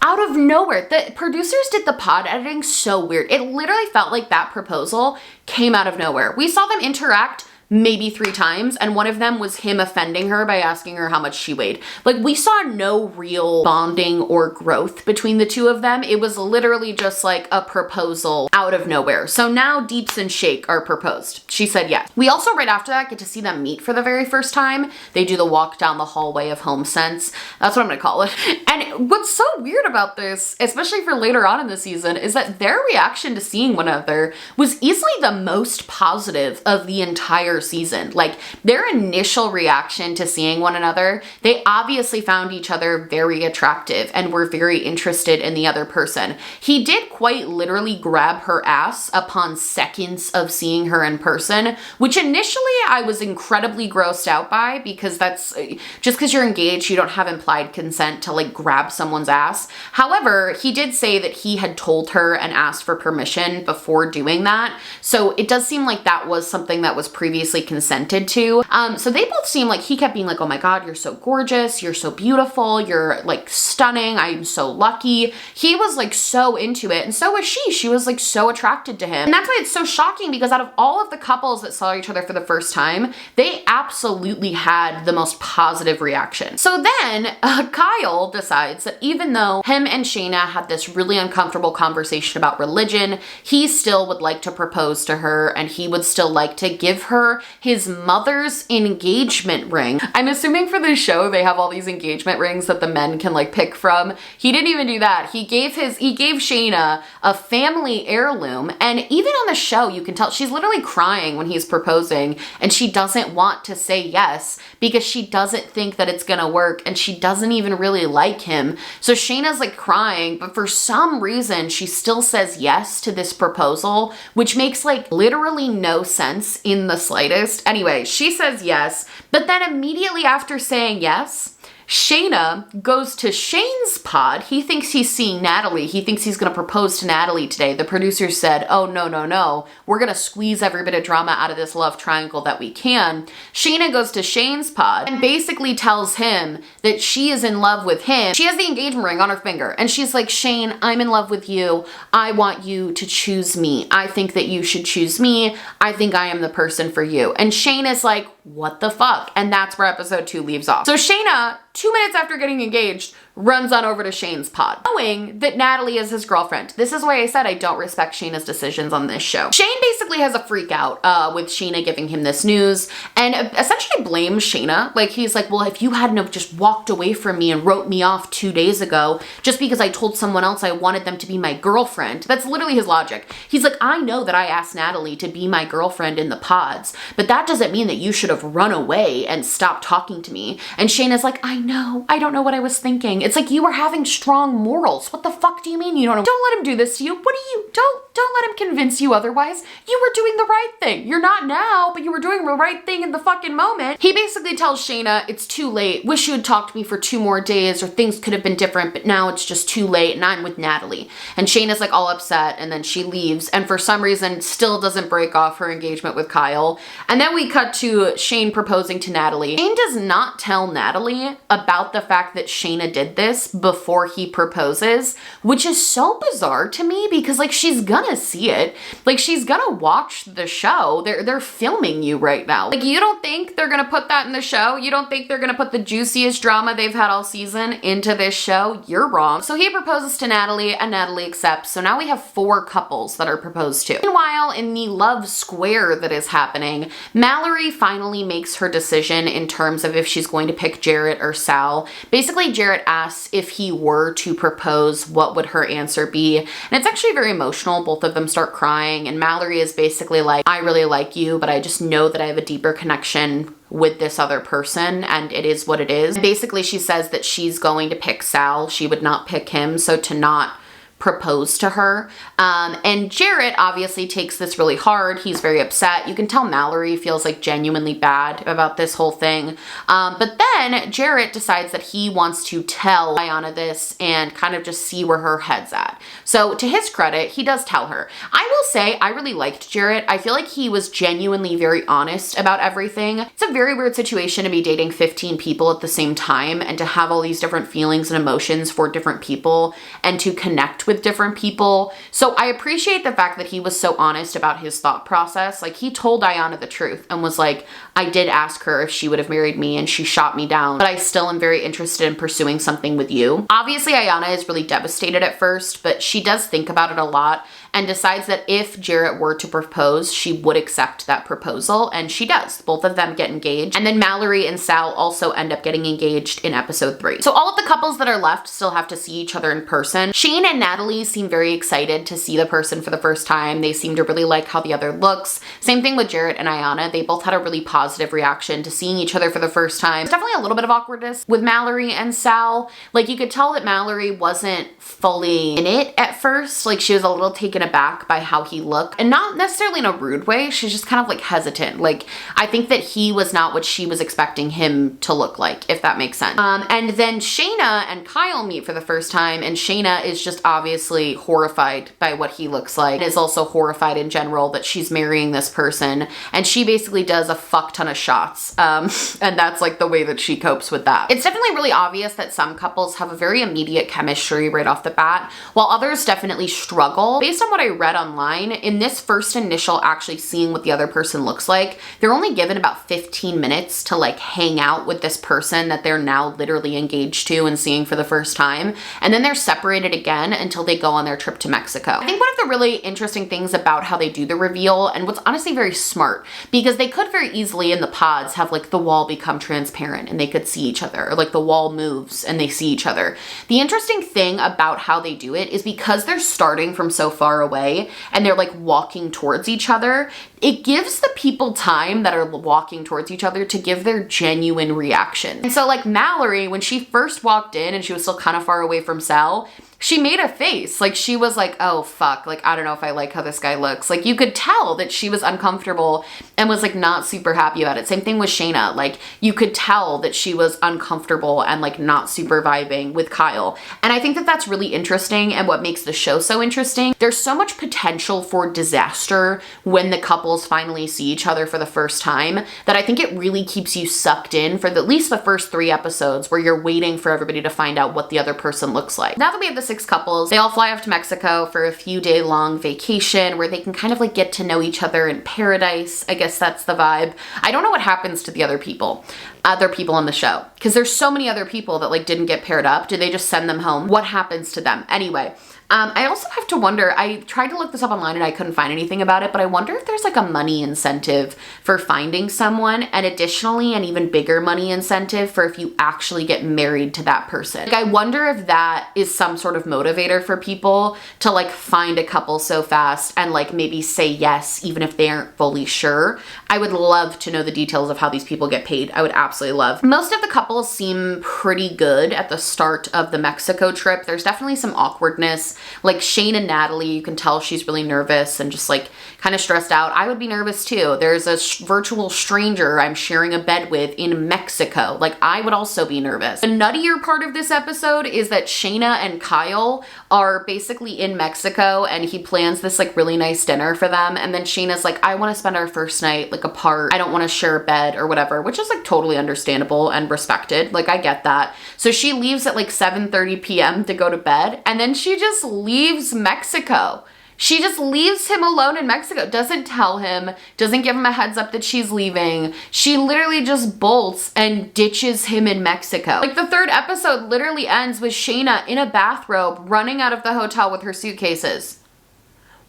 Speaker 1: Out of nowhere. The producers did the pod editing so weird. It literally felt like that proposal came out of nowhere. We saw them interact maybe 3 times, and one of them was him offending her by asking her how much she weighed. Like, we saw no real bonding or growth between the two of them. It was literally just like a proposal out of nowhere. So now Deeps and Shake are proposed. She said yes. We also right after that get to see them meet for the very first time. They do the walk down the hallway of home sense. That's what I'm gonna call it. And what's so weird about this, especially for later on in the season, is that their reaction to seeing one another was easily the most positive of the entire season. Like, their initial reaction to seeing one another, they obviously found each other very attractive and were very interested in the other person. He did quite literally grab her ass upon seconds of seeing her in person, which initially I was incredibly grossed out by, because that's just because you're engaged, you don't have implied consent to like grab someone's ass. However, he did say that he had told her and asked for permission before doing that. So it does seem like that was something that was previously consented to. So they both seem like, he kept being like, oh my God, you're so gorgeous. You're so beautiful. You're like stunning. I'm so lucky. He was like so into it. And so was she. She was like so attracted to him. And that's why it's so shocking, because out of all of the couples that saw each other for the first time, they absolutely had the most positive reaction. So then Kyle decides that even though him and Shayna had this really uncomfortable conversation about religion, he still would like to propose to her, and he would still like to give her his mother's engagement ring. I'm assuming for this show they have all these engagement rings that the men can like pick from. He didn't even do that. He gave Shayna a family heirloom, and even on the show you can tell she's literally crying when he's proposing, and she doesn't want to say yes because she doesn't think that it's gonna work, and she doesn't even really like him. So Shayna's like crying, but for some reason she still says yes to this proposal, which makes like literally no sense in the slightest. Anyway, she says yes, but then immediately after saying yes, Shayna goes to Shane's pod. He thinks he's seeing Natalie. He thinks he's going to propose to Natalie today. The producers said, oh, no, no, no. We're going to squeeze every bit of drama out of this love triangle that we can. Shayna goes to Shane's pod and basically tells him that she is in love with him. She has the engagement ring on her finger, and she's like, Shane, I'm in love with you. I want you to choose me. I think that you should choose me. I think I am the person for you. And Shane is like, what the fuck? And that's where episode 2 leaves off. So Shayna, 2 minutes after getting engaged, runs on over to Shane's pod, knowing that Natalie is his girlfriend. This is why I said I don't respect Shayna's decisions on this show. Shane basically has a freak out with Shayna giving him this news, and essentially blames Shayna. Like, he's like, well, if you hadn't have just walked away from me and wrote me off 2 days ago just because I told someone else I wanted them to be my girlfriend. That's literally his logic. He's like, I know that I asked Natalie to be my girlfriend in the pods, but that doesn't mean that you should have run away and stopped talking to me. And Shayna's like, I know. I don't know what I was thinking. It's like, you were having strong morals. What the fuck do you mean you don't know? Don't let him do this to you. What do you, don't let him convince you otherwise. You were doing the right thing. You're not now, but you were doing the right thing in the fucking moment. He basically tells Shayna, it's too late. Wish you had talked to me for 2 more days, or things could have been different, but now it's just too late and I'm with Natalie. And Shayna's like all upset, and then she leaves, and for some reason still doesn't break off her engagement with Kyle. And then we cut to Shane proposing to Natalie. Shane does not tell Natalie about the fact that Shayna did this before he proposes, which is so bizarre to me because like she's gonna see it. Like she's gonna watch the show. They're filming you right now. Like you don't think they're gonna put that in the show? You don't think they're gonna put the juiciest drama they've had all season into this show? You're wrong. So he proposes to Natalie and Natalie accepts. So now we have 4 couples that are proposed to. Meanwhile, in the love square that is happening, Mallory finally makes her decision in terms of if she's going to pick Jarrett or Sal. Basically, Jarrett asks if he were to propose, what would her answer be? And it's actually very emotional. Both of them start crying and Mallory is basically like, I really like you, but I just know that I have a deeper connection with this other person and it is what it is. Basically, she says that she's going to pick Sal. She would not pick him, so to not propose to her. And Jarrett obviously takes this really hard. He's very upset. You can tell Mallory feels like genuinely bad about this whole thing. But then Jarrett decides that he wants to tell Ayanna this and kind of just see where her head's at. So to his credit, he does tell her. I will say I really liked Jarrett. I feel like he was genuinely very honest about everything. It's a very weird situation to be dating 15 people at the same time and to have all these different feelings and emotions for different people and to connect with different people. So I appreciate the fact that he was so honest about his thought process. Like he told Ayanna the truth and was like, I did ask her if she would have married me and she shot me down, but I still am very interested in pursuing something with you. Obviously, Ayanna is really devastated at first, but she does think about it a lot and decides that if Jarrett were to propose, she would accept that proposal, and she does. Both of them get engaged, and then Mallory and Sal also end up getting engaged in episode 3. So all of the couples that are left still have to see each other in person. Shane and Natalie seem very excited to see the person for the first time. They seem to really like how the other looks. Same thing with Jarrett and Ayanna. They both had a really positive reaction to seeing each other for the first time. There's definitely a little bit of awkwardness with Mallory and Sal. Like you could tell that Mallory wasn't fully in it at first. Like she was a little taken aback by how he looked, and not necessarily in a rude way. She's just kind of like hesitant. Like I think that he was not what she was expecting him to look like, if that makes sense. And then Shayna and Kyle meet for the first time, and Shayna is just obviously horrified by what he looks like. Is also horrified in general that she's marrying this person, and she basically does a fuck ton of shots. And that's like the way that she copes with that. It's definitely really obvious that some couples have a very immediate chemistry right off the bat, while others definitely struggle. Based on what I read online, in this first initial actually seeing what the other person looks like, they're only given about 15 minutes to like hang out with this person that they're now literally engaged to and seeing for the first time. And then they're separated again until they go on their trip to Mexico. I think one of the really interesting things about how they do the reveal, and what's honestly very smart, because they could very easily in the pods have like the wall become transparent and they could see each other, or like the wall moves and they see each other. The interesting thing about how they do it is because they're starting from so far away and they're like walking towards each other, it gives the people time that are walking towards each other to give their genuine reaction. And so like Mallory, when she first walked in and she was still kind of far away from Sal, she made a face. Like she was like, oh fuck, like I don't know if I like how this guy looks. Like you could tell that she was uncomfortable and was like not super happy about it. Same thing with Shayna. Like you could tell that she was uncomfortable and like not super vibing with Kyle. And I think that that's really interesting and what makes the show so interesting. There's so much potential for disaster when the couples finally see each other for the first time that I think it really keeps you sucked in for at least the first 3 episodes where you're waiting for everybody to find out what the other person looks like. Now that we have this 6 couples, they all fly off to Mexico for a few day long vacation where they can kind of like get to know each other in paradise. I guess that's the vibe. I don't know what happens to the other people on the show, because there's so many other people that like didn't get paired up. Do they just send them home? What happens to them? Anyway, I also have to wonder, I tried to look this up online and I couldn't find anything about it, but I wonder if there's like a money incentive for finding someone, and additionally an even bigger money incentive for if you actually get married to that person. Like I wonder if that is some sort of motivator for people to like find a couple so fast and like maybe say yes even if they aren't fully sure. I would love to know the details of how these people get paid. I would absolutely love. Most of the couples seem pretty good at the start of the Mexico trip. There's definitely some awkwardness Like Shane and Natalie, you can tell she's really nervous and just like kind of stressed out. I would be nervous too. There's a virtual stranger I'm sharing a bed with in Mexico. Like I would also be nervous. The nuttier part of this episode is that Shayna and Kyle are basically in Mexico and he plans this like really nice dinner for them. And then Shayna's like, I want to spend our first night like apart. I don't want to share a bed or whatever, which is like totally understandable and respected. Like I get that. So she leaves at like 7:30 p.m. to go to bed, and then she just leaves Mexico. She just leaves him alone in Mexico, doesn't tell him, doesn't give him a heads up that she's leaving. She literally just bolts and ditches him in Mexico. Like the third episode literally ends with Shayna in a bathrobe running out of the hotel with her suitcases.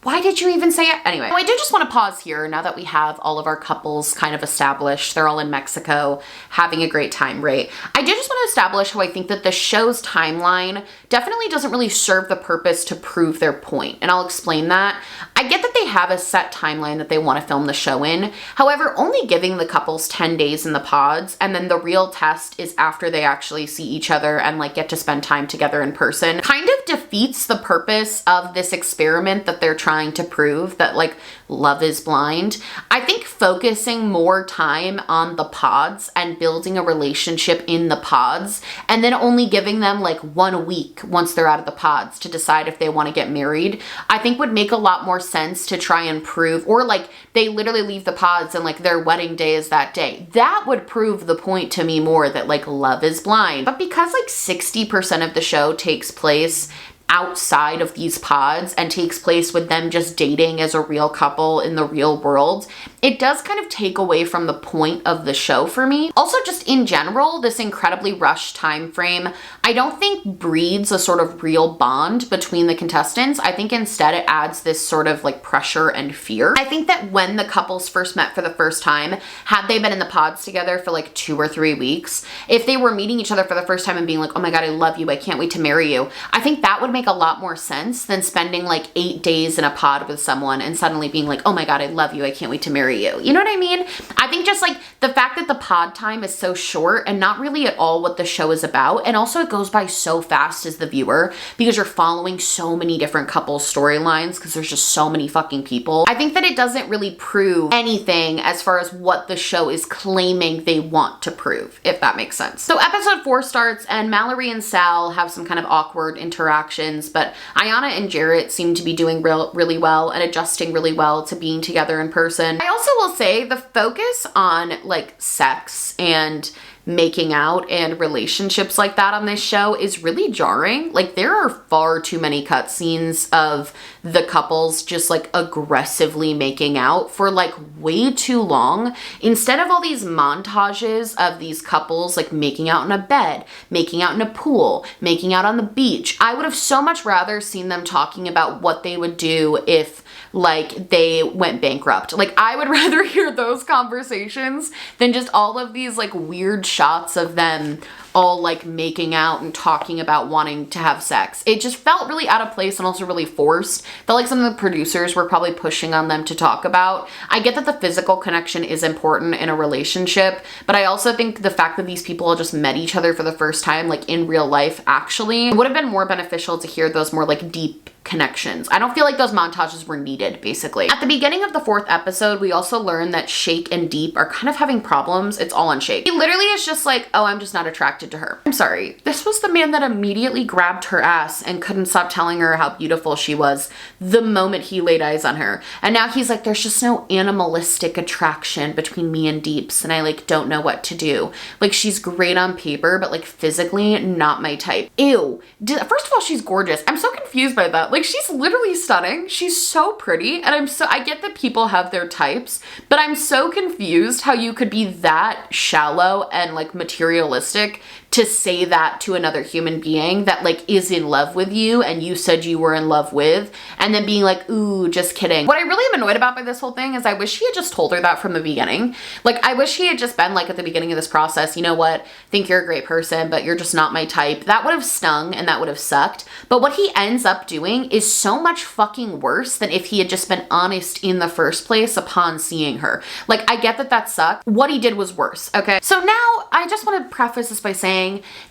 Speaker 1: Why did you even say it? Anyway, I do just want to pause here now that we have all of our couples kind of established. They're all in Mexico having a great time, right? I do just want to establish how I think that the show's timeline definitely doesn't really serve the purpose to prove their point. And I'll explain that. I get that they have a set timeline that they want to film the show in. However, only giving the couples 10 days in the pods, and then the real test is after they actually see each other and like get to spend time together in person, kind of defeats the purpose of this experiment that they're trying to prove, that like love is blind. I think focusing more time on the pods and building a relationship in the pods, and then only giving them like 1 week once they're out of the pods to decide if they want to get married, I think would make a lot more sense to try and prove, or like they literally leave the pods and like their wedding day is that day. That would prove the point to me more, that like love is blind. But because like 60% of the show takes place outside of these pods and takes place with them just dating as a real couple in the real world, it does kind of take away from the point of the show for me. Also, just in general, this incredibly rushed time frame, I don't think breeds a sort of real bond between the contestants. I think instead it adds this sort of like pressure and fear. I think that when the couples first met for the first time, had they been in the pods together for like 2 or 3 weeks, if they were meeting each other for the first time and being like, oh my God, I love you, I can't wait to marry you, I think that would make a lot more sense than spending like 8 days in a pod with someone and suddenly being like, oh my God, I love you, I can't wait to marry you. You know what I mean? I think just like the fact that the pod time is so short and not really at all what the show is about, and also it goes by so fast as the viewer because you're following so many different couples storylines because there's just so many fucking people. I think that it doesn't really prove anything as far as what the show is claiming they want to prove, if that makes sense. So episode 4 starts and Mallory and Sal have some kind of awkward interactions, but Ayana and Jarrett seem to be doing really well and adjusting really well to being together in person. I also will say the focus on like sex and making out and relationships like that on this show is really jarring. Like there are far too many cutscenes of the couples just like aggressively making out for like way too long, instead of all these montages of these couples like making out in a bed, making out in a pool, making out on the beach. I would have so much rather seen them talking about what they would do if like they went bankrupt. Like I would rather hear those conversations than just all of these like weird shots of them all like making out and talking about wanting to have sex. It just felt really out of place and also really forced. Felt like some of the producers were probably pushing on them to talk about. I get that the physical connection is important in a relationship, but I also think the fact that these people all just met each other for the first time like in real life, actually, it would have been more beneficial to hear those more like deep connections. I don't feel like those montages were needed, basically. At the beginning of the 4th episode, we also learned that Shake and Deep are kind of having problems. It's all on Shake. He literally is just like, oh, I'm just not attracted to her. I'm sorry. This was the man that immediately grabbed her ass and couldn't stop telling her how beautiful she was the moment he laid eyes on her. And now he's like, there's just no animalistic attraction between me and Deeps, and I like don't know what to do. Like she's great on paper, but like physically not my type. Ew. First of all, she's gorgeous. I'm so confused by that. Like she's literally stunning. She's so pretty. And I get that people have their types, but I'm so confused how you could be that shallow and like materialistic to say that to another human being that like is in love with you and you said you were in love with, and then being like, ooh, just kidding. What I really am annoyed about by this whole thing is I wish he had just told her that from the beginning. Like I wish he had just been like at the beginning of this process, you know what, think you're a great person, but you're just not my type. That would have stung and that would have sucked. But what he ends up doing is so much fucking worse than if he had just been honest in the first place upon seeing her. Like I get that that sucked. What he did was worse, okay? So now I just want to preface this by saying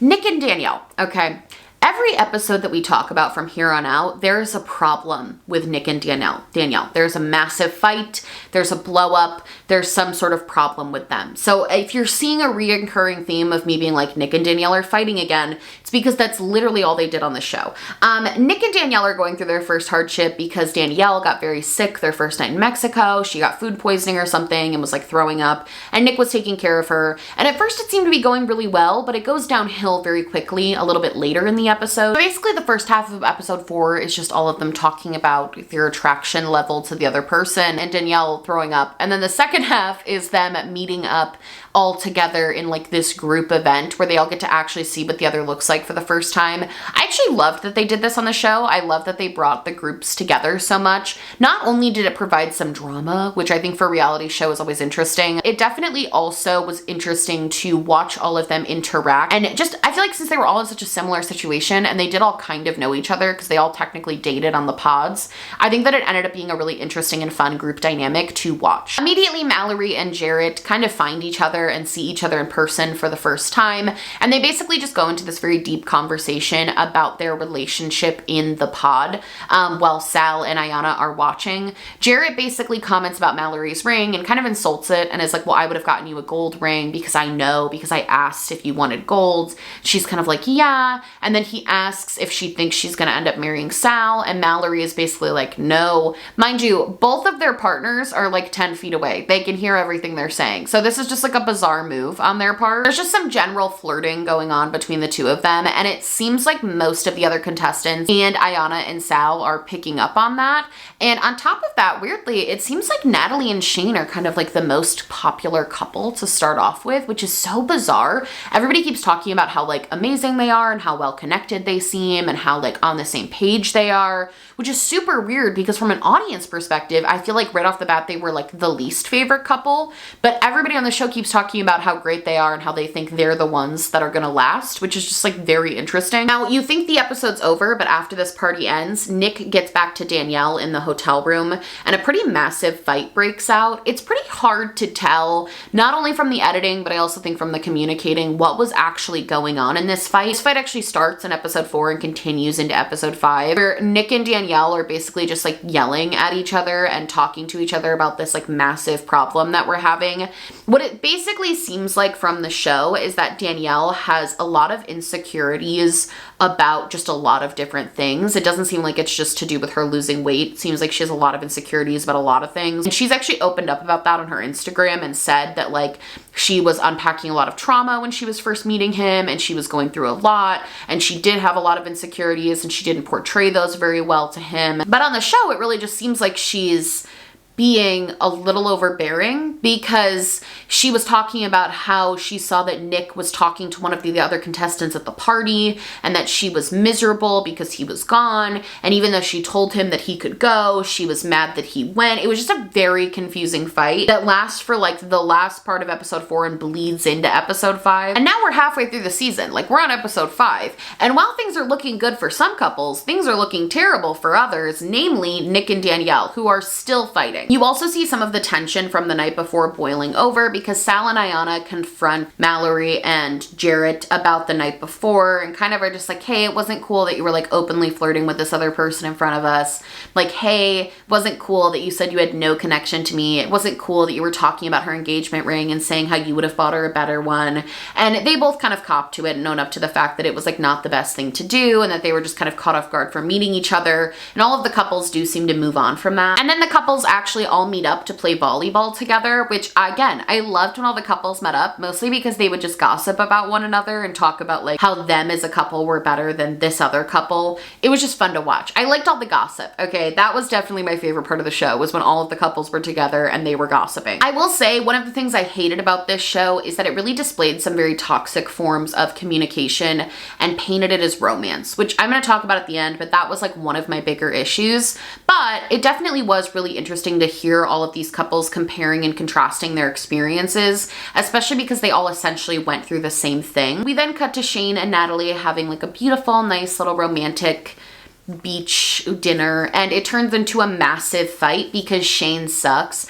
Speaker 1: Nick and Danielle, okay? Every episode that we talk about from here on out, there's a problem with Nick and Danielle. There's a massive fight, there's a blow up, there's some sort of problem with them. So if you're seeing a reoccurring theme of me being like, Nick and Danielle are fighting again, it's because that's literally all they did on the show. Nick and Danielle are going through their first hardship because Danielle got very sick their first night in Mexico. She got food poisoning or something and was like throwing up, and Nick was taking care of her. And at first it seemed to be going really well, but it goes downhill very quickly a little bit later in the episode. So basically the first half of episode 4 is just all of them talking about their attraction level to the other person and Danielle throwing up. And then the second half is them meeting up all together in like this group event where they all get to actually see what the other looks like for the first time. I actually loved that they did this on the show. I love that they brought the groups together so much. Not only did it provide some drama, which I think for a reality show is always interesting, it definitely also was interesting to watch all of them interact. And just, I feel like since they were all in such a similar situation and they did all kind of know each other because they all technically dated on the pods, I think that it ended up being a really interesting and fun group dynamic to watch. Immediately, Mallory and Jarrett kind of find each other and see each other in person for the first time, and they basically just go into this very deep conversation about their relationship in the pod while Sal and Ayanna are watching. Jarrett basically comments about Mallory's ring and kind of insults it and is like, well, I would have gotten you a gold ring because I asked if you wanted gold. She's kind of like, yeah, and then he asks if she thinks she's gonna end up marrying Sal, and Mallory is basically like, no. Mind you, both of their partners are like 10 feet away. They can hear everything they're saying. So this is just like a bizarre move on their part. There's just some general flirting going on between the two of them, and it seems like most of the other contestants and Ayanna and Sal are picking up on that. And on top of that, weirdly, it seems like Natalie and Shane are kind of like the most popular couple to start off with, which is so bizarre. Everybody keeps talking about how like amazing they are and how well connected they seem and how like on the same page they are, which is super weird because from an audience perspective, I feel like right off the bat, they were like the least favorite couple, but everybody on the show keeps talking about how great they are and how they think they're the ones that are gonna last, which is just like very interesting. Now, you think the episode's over, but after this party ends, Nick gets back to Danielle in the hotel room and a pretty massive fight breaks out. It's pretty hard to tell, not only from the editing, but I also think from the communicating, what was actually going on in this fight. This fight actually starts in episode 4 and continues into episode 5, where Nick and Danielle are basically just like yelling at each other and talking to each other about this like massive problem that we're having. What it basically seems like from the show is that Danielle has a lot of insecurities about just a lot of different things. It doesn't seem like it's just to do with her losing weight. It seems like she has a lot of insecurities about a lot of things. And she's actually opened up about that on her Instagram and said that like she was unpacking a lot of trauma when she was first meeting him and she was going through a lot and she did have a lot of insecurities and she didn't portray those very well to him. But on the show, it really just seems like she's being a little overbearing because she was talking about how she saw that Nick was talking to one of the other contestants at the party and that she was miserable because he was gone. And even though she told him that he could go, she was mad that he went. It was just a very confusing fight that lasts for like the last part of episode 4 and bleeds into episode 5. And now we're halfway through the season. Like we're on episode 5. And while things are looking good for some couples, things are looking terrible for others, namely Nick and Danielle, who are still fighting. You also see some of the tension from the night before boiling over because Sal and Ayanna confront Mallory and Jarrett about the night before and kind of are just like, hey, it wasn't cool that you were like openly flirting with this other person in front of us. Like, hey, it wasn't cool that you said you had no connection to me. It wasn't cool that you were talking about her engagement ring and saying how you would have bought her a better one. And they both kind of copped to it and own up to the fact that it was like not the best thing to do and that they were just kind of caught off guard for meeting each other. And all of the couples do seem to move on from that. And then the couples actually all meet up to play volleyball together, which again, I loved when all the couples met up, mostly because they would just gossip about one another and talk about like how them as a couple were better than this other couple. It was just fun to watch. I liked all the gossip. Okay, that was definitely my favorite part of the show, was when all of the couples were together and they were gossiping. I will say one of the things I hated about this show is that it really displayed some very toxic forms of communication and painted it as romance, which I'm going to talk about at the end, but that was like one of my bigger issues. But it definitely was really interesting to hear all of these couples comparing and contrasting their experiences, especially because they all essentially went through the same thing. We then cut to Shane and Natalie having like a beautiful, nice little romantic beach dinner, and it turns into a massive fight because Shane sucks.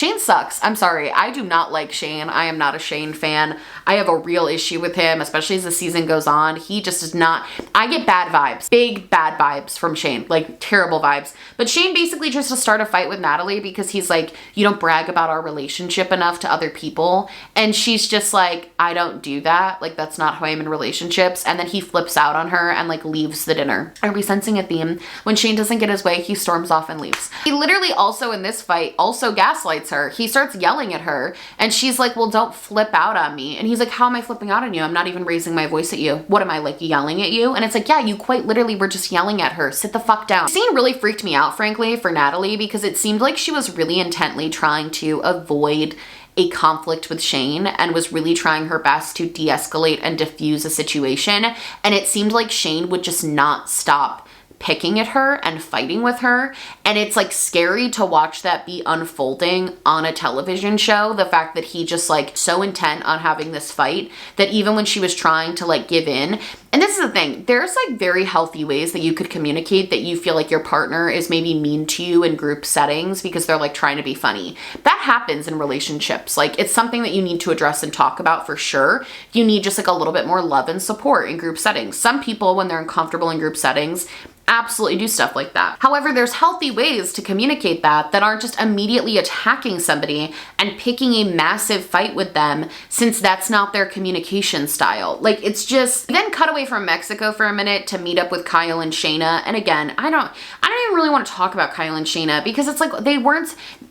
Speaker 1: Shane sucks. I'm sorry. I do not like Shane. I am not a Shane fan. I have a real issue with him, especially as the season goes on. He just is not, I get bad vibes, big bad vibes from Shane, like terrible vibes. But Shane basically tries to start a fight with Natalie because he's like, you don't brag about our relationship enough to other people. And she's just like, I don't do that. Like, that's not how I am in relationships. And then he flips out on her and like leaves the dinner. Are we sensing a theme? When Shane doesn't get his way, he storms off and leaves. He literally also in this fight also gaslights her. He starts yelling at her and she's like, well, don't flip out on me. And he's like, how am I flipping out on you? I'm not even raising my voice at you. What am I, like, yelling at you? And it's like, yeah, you quite literally were just yelling at her. Sit the fuck down. The scene really freaked me out, frankly, for Natalie, because it seemed like she was really intently trying to avoid a conflict with Shane and was really trying her best to de-escalate and diffuse a situation. And it seemed like Shane would just not stop picking at her and fighting with her. And it's like scary to watch that be unfolding on a television show. The fact that he just like so intent on having this fight that even when she was trying to like give in. And this is the thing, there's like very healthy ways that you could communicate that you feel like your partner is maybe mean to you in group settings because they're like trying to be funny. That happens in relationships. Like, it's something that you need to address and talk about for sure. You need just like a little bit more love and support in group settings. Some people, when they're uncomfortable in group settings, absolutely do stuff like that. However, there's healthy ways to communicate that aren't just immediately attacking somebody and picking a massive fight with them, since that's not their communication style. Like, it's just, then cut away from Mexico for a minute to meet up with Kyle and Shayna. And again, I don't even really want to talk about Kyle and Shayna because it's like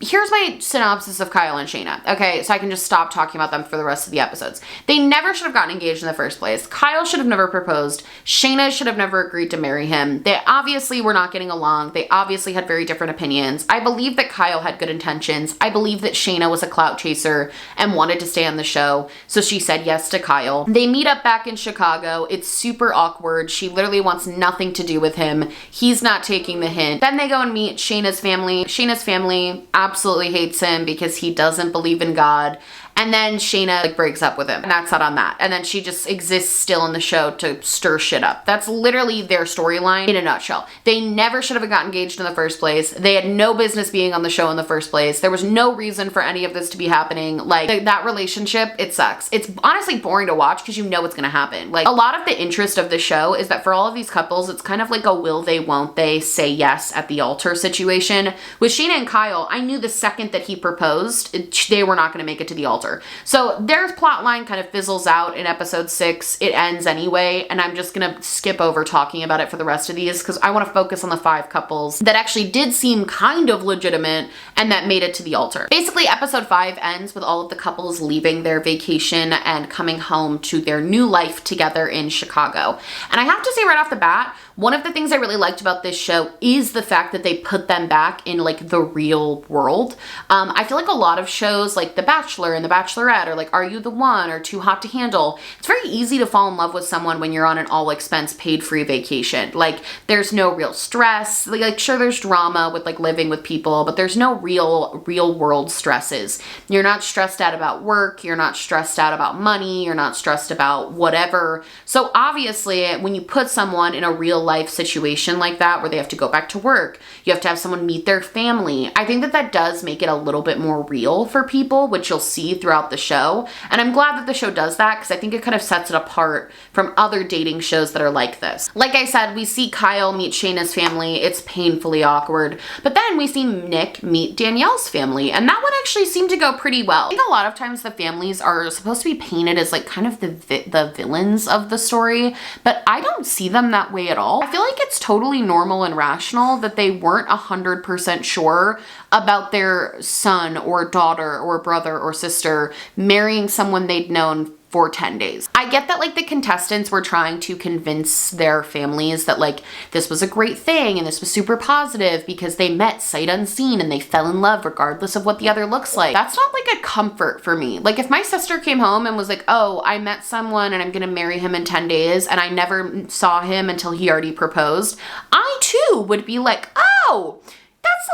Speaker 1: here's my synopsis of Kyle and Shayna. Okay, so I can just stop talking about them for the rest of the episodes. They never should have gotten engaged in the first place. Kyle should have never proposed. Shayna should have never agreed to marry him. They obviously were not getting along. They obviously had very different opinions. I believe that Kyle had good intentions. I believe that Shayna was a clout chaser and wanted to stay on the show, so she said yes to Kyle. They meet up back in Chicago. It's super awkward. She literally wants nothing to do with him. He's not taking the hint. Then they go and meet Shayna's family. Shayna's family absolutely hates him because he doesn't believe in God. And then Shayna like breaks up with him, and that's not on that. And then she just exists still in the show to stir shit up. That's literally their storyline in a nutshell. They never should have gotten engaged in the first place. They had no business being on the show in the first place. There was no reason for any of this to be happening. Like, that relationship, it sucks. It's honestly boring to watch because you know what's gonna happen. Like, a lot of the interest of the show is that for all of these couples, it's kind of like a will they, won't they say yes at the altar situation. With Shayna and Kyle, I knew the second that he proposed, they were not gonna make it to the altar. So their plot line kind of fizzles out in episode 6. It ends anyway, and I'm just gonna skip over talking about it for the rest of these because I want to focus on the 5 couples that actually did seem kind of legitimate and that made it to the altar. Basically, episode 5 ends with all of the couples leaving their vacation and coming home to their new life together in Chicago. And I have to say right off the bat, one of the things I really liked about this show is the fact that they put them back in like the real world. I feel like a lot of shows like The Bachelor and The Bachelorette or like Are You the One or Too Hot to Handle, it's very easy to fall in love with someone when you're on an all expense paid free vacation. Like, there's no real stress. Like sure, there's drama with like living with people, but there's no real world stresses. You're not stressed out about work. You're not stressed out about money. You're not stressed about whatever. So obviously when you put someone in a real life situation like that where they have to go back to work, you have to have someone meet their family, I think that does make it a little bit more real for people, which you'll see throughout the show. And I'm glad that the show does that because I think it kind of sets it apart from other dating shows that are like this. Like I said, we see Kyle meet Shayna's family. It's painfully awkward. But then we see Nick meet Danielle's family, and that one actually seemed to go pretty well. I think a lot of times the families are supposed to be painted as like kind of the villains of the story, but I don't see them that way at all. I feel like it's totally normal and rational that they weren't 100% sure about their son or daughter or brother or sister marrying someone they'd known for 10 days. I get that like the contestants were trying to convince their families that like this was a great thing and this was super positive because they met sight unseen and they fell in love regardless of what the other looks like. That's not like a comfort for me. Like if my sister came home and was like, oh, I met someone and I'm gonna marry him in 10 days and I never saw him until he already proposed, I too would be like, oh, that's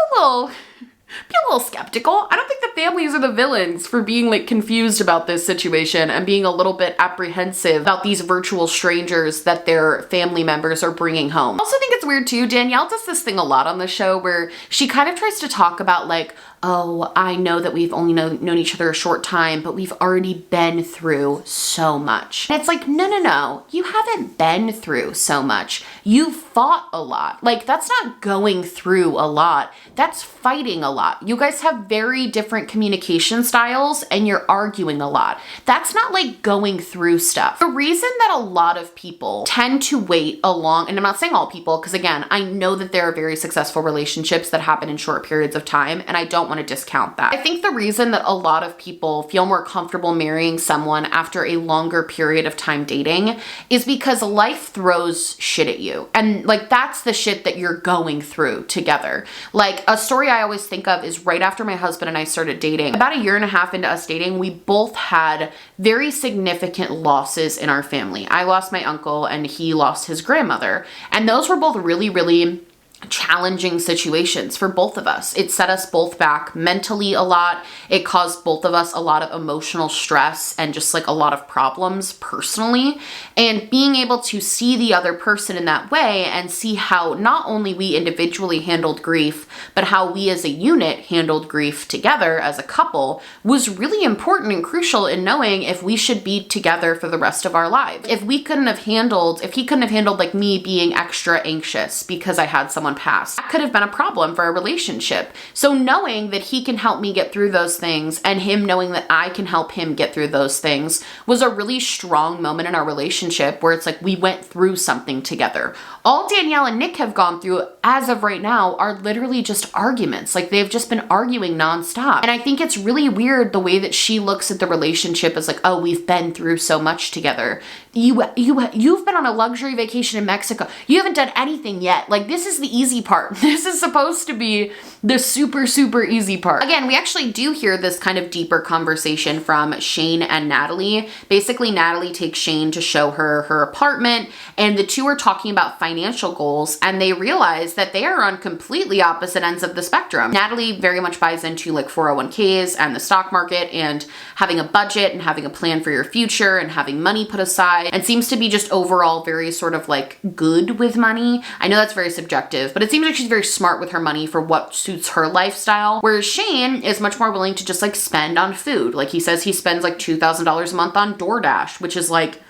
Speaker 1: be a little skeptical. I don't think the families are the villains for being like confused about this situation and being a little bit apprehensive about these virtual strangers that their family members are bringing home. I also think it's weird too, Danielle does this thing a lot on the show where she kind of tries to talk about like, oh, I know that we've only known each other a short time, but we've already been through so much. And it's like, no, you haven't been through so much. You fought a lot. Like, that's not going through a lot. That's fighting a lot. You guys have very different communication styles and you're arguing a lot. That's not like going through stuff. The reason that a lot of people tend to wait and I'm not saying all people, because again, I know that there are very successful relationships that happen in short periods of time, and I don't want to discount that. I think the reason that a lot of people feel more comfortable marrying someone after a longer period of time dating is because life throws shit at you. And like, that's the shit that you're going through together. Like, a story I always think of is right after my husband and I started dating, about a year and a half into us dating, we both had very significant losses in our family. I lost my uncle and he lost his grandmother. And those were both really, really challenging situations for both of us. It set us both back mentally a lot. It caused both of us a lot of emotional stress and just like a lot of problems personally. And being able to see the other person in that way and see how not only we individually handled grief, but how we as a unit handled grief together as a couple was really important and crucial in knowing if we should be together for the rest of our lives. If he couldn't have handled like me being extra anxious because I had someone pass, that could have been a problem for our relationship. So knowing that he can help me get through those things and him knowing that I can help him get through those things was a really strong moment in our relationship where it's like we went through something together. All Danielle and Nick have gone through as of right now are literally just arguments. Like, they've just been arguing nonstop. And I think it's really weird the way that she looks at the relationship as like, oh, we've been through so much together. You've been on a luxury vacation in Mexico. You haven't done anything yet. Like, this is the easy part. This is supposed to be the super, super easy part. Again, we actually do hear this kind of deeper conversation from Shane and Natalie. Basically, Natalie takes Shane to show her her apartment, and the two are talking about financial goals, and they realize that they are on completely opposite ends of the spectrum. Natalie very much buys into like 401ks and the stock market and having a budget and having a plan for your future and having money put aside, and seems to be just overall very sort of like good with money. I know that's very subjective, but it seems like she's very smart with her money for what suits her lifestyle. Whereas Shane is much more willing to just like spend on food. Like, he says he spends like $2,000 a month on DoorDash, which is like,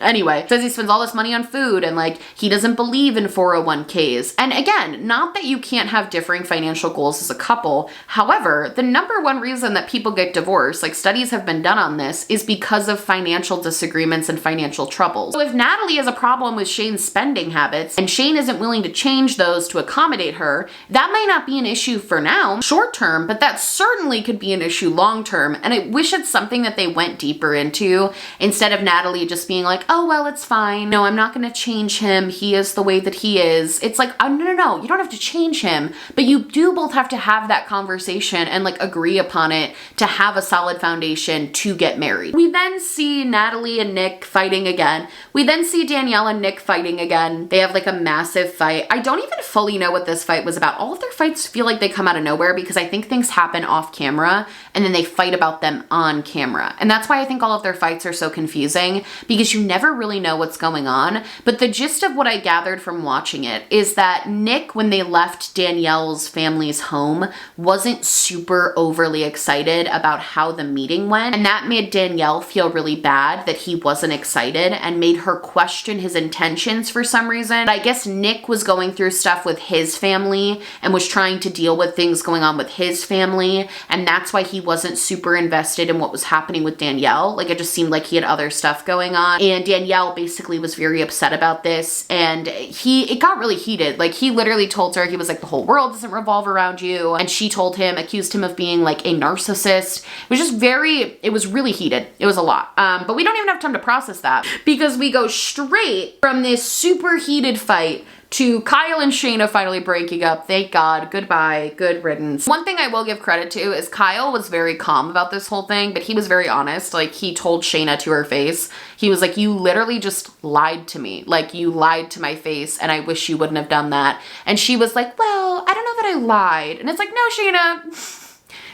Speaker 1: anyway, says he spends all this money on food and like he doesn't believe in 401ks. And again, not that you can't have differing financial goals as a couple. However, the number one reason that people get divorced, like studies have been done on this, is because of financial disagreements and financial troubles. So if Natalie has a problem with Shane's spending habits and Shane isn't willing to change those to accommodate her, that might not be an issue for now, short term, but that certainly could be an issue long term. And I wish it's something that they went deeper into instead of Natalie just being like, oh, well, it's fine. No, I'm not going to change him. He is the way that he is. It's like, oh, no. You don't have to change him, but you do both have to have that conversation and like agree upon it to have a solid foundation to get married. We then see Natalie and Nick fighting again. We then see Danielle and Nick fighting again. They have like a massive fight. I don't even fully know what this fight was about. All of their fights feel like they come out of nowhere because I think things happen off camera and then they fight about them on camera. And that's why I think all of their fights are so confusing, because you never really know what's going on. But the gist of what I gathered from watching it is that Nick, when they left Danielle's family's home, wasn't super overly excited about how the meeting went. And that made Danielle feel really bad that he wasn't excited and made her question his intentions for some reason. I guess Nick was going through stuff with his family and was trying to deal with things going on with his family. And that's why he wasn't super invested in what was happening with Danielle. Like, it just seemed like he had other stuff going on. And Danielle basically was very upset about this, and it got really heated. Like, he literally told her, he was like, the whole world doesn't revolve around you. And she accused him of being like a narcissist. It was really heated. It was a lot. But we don't even have time to process that because we go straight from this super heated fight to Kyle and Shayna finally breaking up. Thank God. Goodbye. Good riddance. One thing I will give credit to is Kyle was very calm about this whole thing, but he was very honest. Like, he told Shayna to her face, he was like, you literally just lied to me. Like, you lied to my face and I wish you wouldn't have done that. And she was like, well, I don't know that I lied. And it's like, no, Shayna.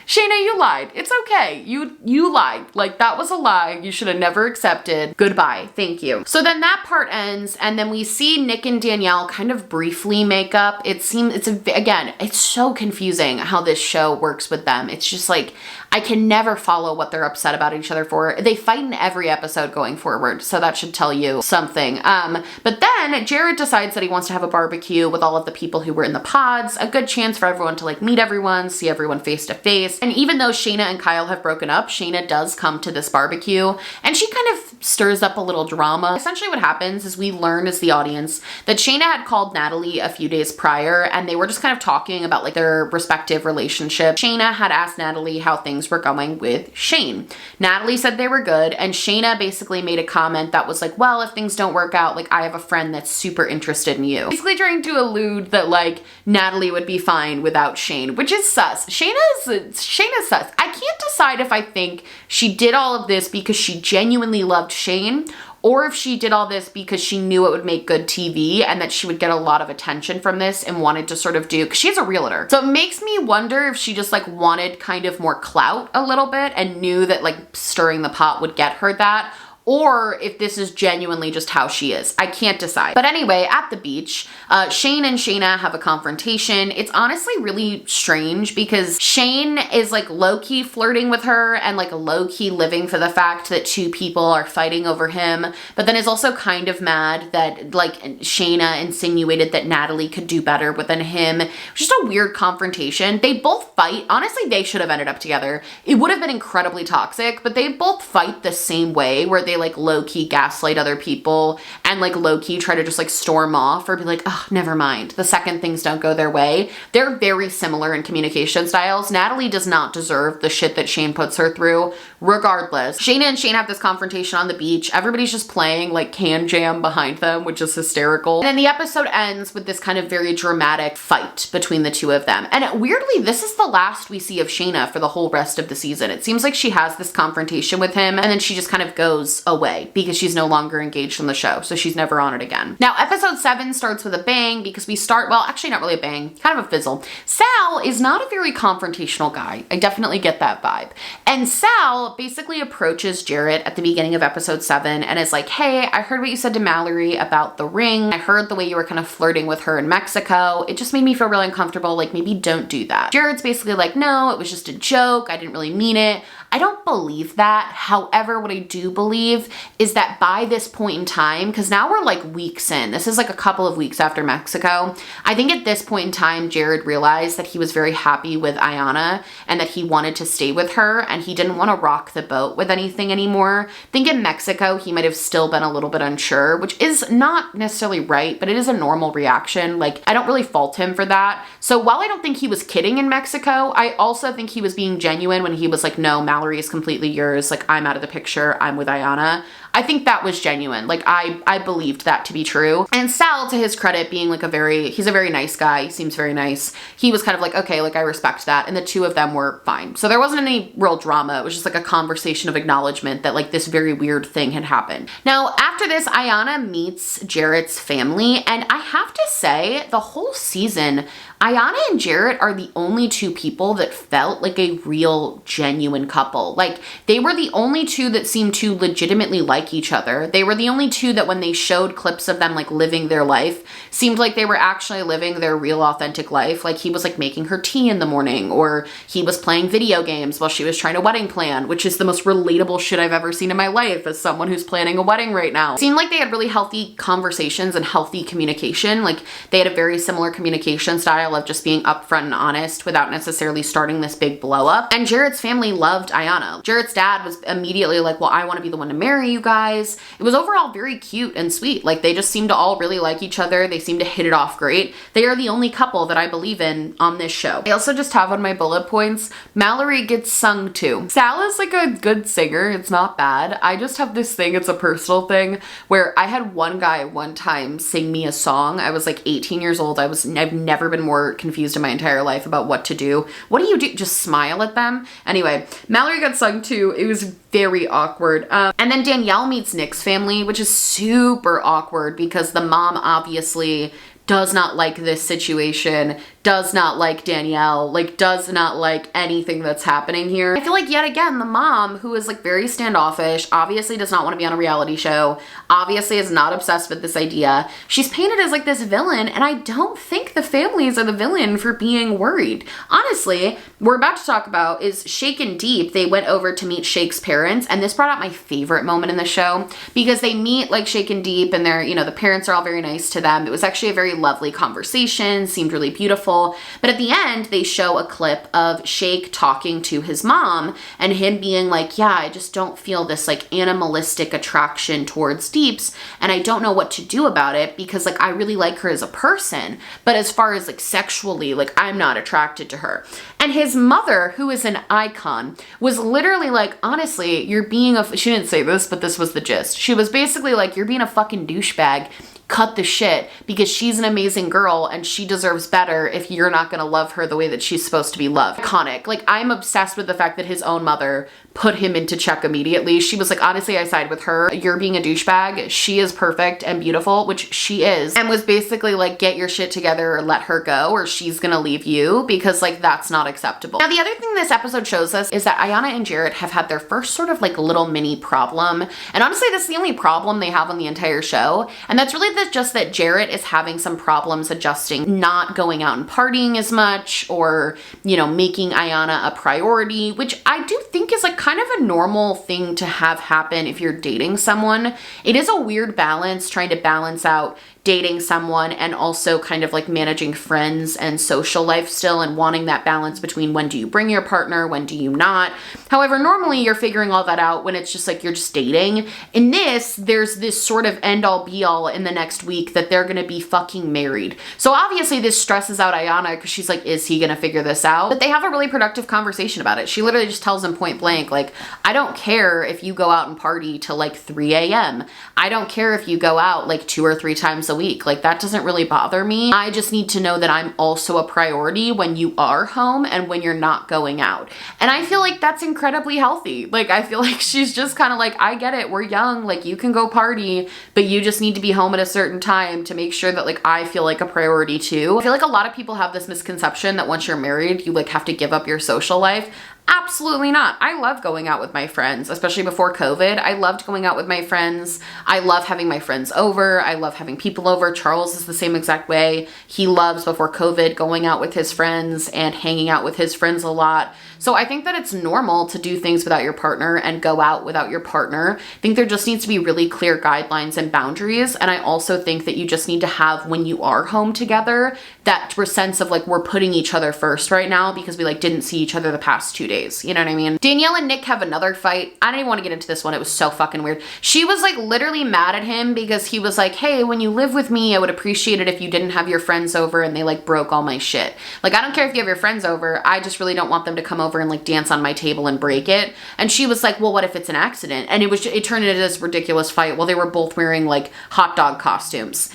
Speaker 1: Shayna, you lied. It's okay. You lied. Like, that was a lie. You should have never accepted. Goodbye. Thank you. So then that part ends, and then we see Nick and Danielle kind of briefly make up. Again, it's so confusing how this show works with them. It's just like, I can never follow what they're upset about each other for. They fight in every episode going forward, so that should tell you something. But then Jared decides that he wants to have a barbecue with all of the people who were in the pods, a good chance for everyone to like meet everyone, see everyone face to face. And even though Shayna and Kyle have broken up, Shayna does come to this barbecue, and she kind of stirs up a little drama. Essentially what happens is we learn as the audience that Shayna had called Natalie a few days prior, and they were just kind of talking about like their respective relationships. Shayna had asked Natalie how things were going with Shane. Natalie said they were good, and Shayna basically made a comment that was like, well, if things don't work out, like, I have a friend that's super interested in you. Basically trying to allude that like Natalie would be fine without Shane, which is sus. Shayna's sus. I can't decide if I think she did all of this because she genuinely loved Shane, or if she did all this because she knew it would make good TV and that she would get a lot of attention from this and wanted to sort of do, because she's a realtor. So it makes me wonder if she just like wanted kind of more clout a little bit and knew that like stirring the pot would get her that, or if this is genuinely just how she is. I can't decide. But anyway, at the beach, Shane and Shayna have a confrontation. It's honestly really strange because Shane is like low-key flirting with her and like low-key living for the fact that two people are fighting over him, but then is also kind of mad that like Shayna insinuated that Natalie could do better within him. Just a weird confrontation. They both fight. Honestly, they should have ended up together. It would have been incredibly toxic, but they both fight the same way, where they like low-key gaslight other people and like low-key try to just like storm off or be like, oh, never mind, the second things don't go their way. They're very similar in communication styles. Natalie does not deserve the shit that Shane puts her through. Regardless, Shayna and Shane have this confrontation on the beach. Everybody's just playing like Can Jam behind them, which is hysterical. And then the episode ends with this kind of very dramatic fight between the two of them. And weirdly, this is the last we see of Shayna for the whole rest of the season. It seems like she has this confrontation with him and then she just kind of goes away because she's no longer engaged in the show. So she's never on it again. Now, episode 7 starts with a bang because we start, well, actually not really a bang, kind of a fizzle. Sal is not a very confrontational guy. I definitely get that vibe. And Sal basically approaches Jarrett at the beginning of episode 7 and is like, hey, I heard what you said to Mallory about the ring. I heard the way you were kind of flirting with her in Mexico. It just made me feel really uncomfortable. Like, maybe don't do that. Jarrett's basically like, no, it was just a joke. I didn't really mean it. I don't believe that. However, what I do believe is that by this point in time, because now we're like weeks in, this is like a couple of weeks after Mexico, I think at this point in time, Jared realized that he was very happy with Ayanna and that he wanted to stay with her and he didn't want to rock the boat with anything anymore. I think in Mexico, he might have still been a little bit unsure, which is not necessarily right, but it is a normal reaction. Like, I don't really fault him for that. So while I don't think he was kidding in Mexico, I also think he was being genuine when he was like, no, Mallory is completely yours. Like, I'm out of the picture. I'm with Ayanna. I think that was genuine. Like, I believed that to be true. And Sal, to his credit, being like he's a very nice guy. He seems very nice. He was kind of like, okay, like, I respect that. And the two of them were fine. So there wasn't any real drama. It was just like a conversation of acknowledgement that like this very weird thing had happened. Now, after this, Ayanna meets Jarrett's family. And I have to say, the whole season, Ayanna and Jarrett are the only two people that felt like a real, genuine couple. Like, they were the only two that seemed to legitimately like each other. They were the only two that when they showed clips of them like living their life, seemed like they were actually living their real, authentic life. Like, he was like making her tea in the morning, or he was playing video games while she was trying to wedding plan, which is the most relatable shit I've ever seen in my life as someone who's planning a wedding right now. It seemed like they had really healthy conversations and healthy communication. Like, they had a very similar communication style of just being upfront and honest without necessarily starting this big blow up. And Jarrett's family loved Ayanna. Jarrett's dad was immediately like, well, I want to be the one to marry you guys. It was overall very cute and sweet. Like, they just seemed to all really like each other. They seemed to hit it off great. They are the only couple that I believe in on this show. I also just have on my bullet points, Mallory gets sung to. Sal is like a good singer. It's not bad. I just have this thing, it's a personal thing, where I had one guy one time sing me a song. I was like 18 years old. I've never been more confused in my entire life about what to do. What do you do? Just smile at them? Anyway, Mallory got sung to. It was very awkward. And then Danielle meets Nick's family, which is super awkward because the mom obviously does not like this situation, does not like Danielle, like does not like anything that's happening here. I feel like yet again, the mom, who is like very standoffish, obviously does not want to be on a reality show, obviously is not obsessed with this idea. She's painted as like this villain, and I don't think the families are the villain for being worried. Honestly, we're about to talk about is Shake and Deep. They went over to meet Shake's parents, and this brought out my favorite moment in the show because they meet like Shake and Deep, and they're, you know, the parents are all very nice to them. It was actually a very lovely conversation, seemed really beautiful. But at the end, they show a clip of Shake talking to his mom and him being like, yeah, I just don't feel this like animalistic attraction towards Deeps, and I don't know what to do about it because like I really like her as a person, but as far as like sexually, like I'm not attracted to her. And his mother, who is an icon, was literally like, honestly, you're being she didn't say this, but this was the gist. She was basically like, you're being a fucking douchebag. Cut the shit because she's an amazing girl and she deserves better if you're not gonna love her the way that she's supposed to be loved. Iconic. Like, I'm obsessed with the fact that his own mother put him into check immediately. She was like, honestly, I side with her. You're being a douchebag. She is perfect and beautiful, which she is, and was basically like, get your shit together or let her go or she's gonna leave you because like that's not acceptable. Now, the other thing this episode shows us is that Ayanna and Jarrett have had their first sort of like little mini problem. And honestly, that's the only problem they have on the entire show. And that's really just that Jarrett is having some problems adjusting, not going out and partying as much or, you know, making Ayanna a priority, which I do think is like kind of a normal thing to have happen if you're dating someone. It is a weird balance trying to balance out dating someone and also kind of like managing friends and social life still and wanting that balance between when do you bring your partner, when do you not. However, normally you're figuring all that out when it's just like you're just dating. In this, there's this sort of end all be all in the next week that they're gonna be fucking married. So obviously this stresses out Ayanna because she's like, is he gonna figure this out? But they have a really productive conversation about it. She literally just tells him point blank, like, I don't care if you go out and party till like 3 a.m. I don't care if you go out like 2 or 3 times a week. Like, that doesn't really bother me. I just need to know that I'm also a priority when you are home and when you're not going out. And I feel like that's incredibly healthy. Like, I feel like she's just kind of like, I get it, we're young, like you can go party, but you just need to be home at a certain time to make sure that like I feel like a priority too. I feel like a lot of people have this misconception that once you're married, you like have to give up your social life. Absolutely not. I love going out with my friends, especially before COVID. I loved going out with my friends. I love having my friends over. I love having people over. Charles is the same exact way. He loves, before COVID, going out with his friends and hanging out with his friends a lot. So I think that it's normal to do things without your partner and go out without your partner. I think there just needs to be really clear guidelines and boundaries. And I also think that you just need to have, when you are home together, that sense of like, we're putting each other first right now because we like didn't see each other the past 2 days. You know what I mean? Danielle and Nick have another fight. I don't even want to get into this one. It was so fucking weird. She was like literally mad at him because he was like, hey, when you live with me, I would appreciate it if you didn't have your friends over and they like broke all my shit. Like, I don't care if you have your friends over. I just really don't want them to come over and like dance on my table and break it. And she was like, well, what if it's an accident? And it turned into this ridiculous fight while they were both wearing like hot dog costumes.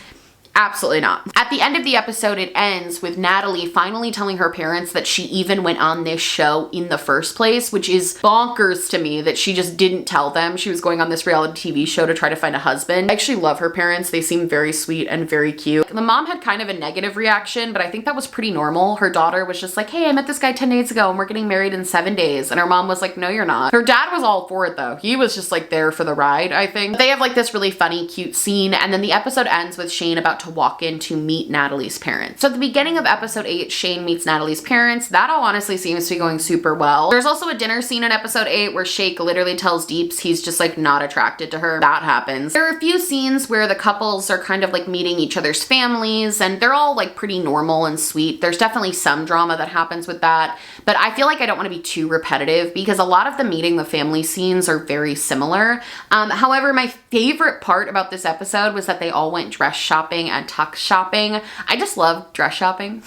Speaker 1: Absolutely not. At the end of the episode, it ends with Natalie finally telling her parents that she even went on this show in the first place, which is bonkers to me that she just didn't tell them she was going on this reality TV show to try to find a husband. I actually love her parents. They seem very sweet and very cute. The mom had kind of a negative reaction, but I think that was pretty normal. Her daughter was just like, hey, I met this guy 10 days ago and we're getting married in 7 days. And her mom was like, no, you're not. Her dad was all for it though. He was just like there for the ride, I think. They have like this really funny, cute scene. And then the episode ends with Shane about to walk in to meet Natalie's parents. So at the beginning of episode 8, Shane meets Natalie's parents. That all honestly seems to be going super well. There's also a dinner scene in episode 8 where Shake literally tells Deeps he's just like not attracted to her. That happens. There are a few scenes where the couples are kind of like meeting each other's families and they're all like pretty normal and sweet. There's definitely some drama that happens with that, but I feel like I don't want to be too repetitive because a lot of the meeting the family scenes are very similar. However, my favorite part about this episode was that they all went dress shopping and tux shopping. I just love dress shopping.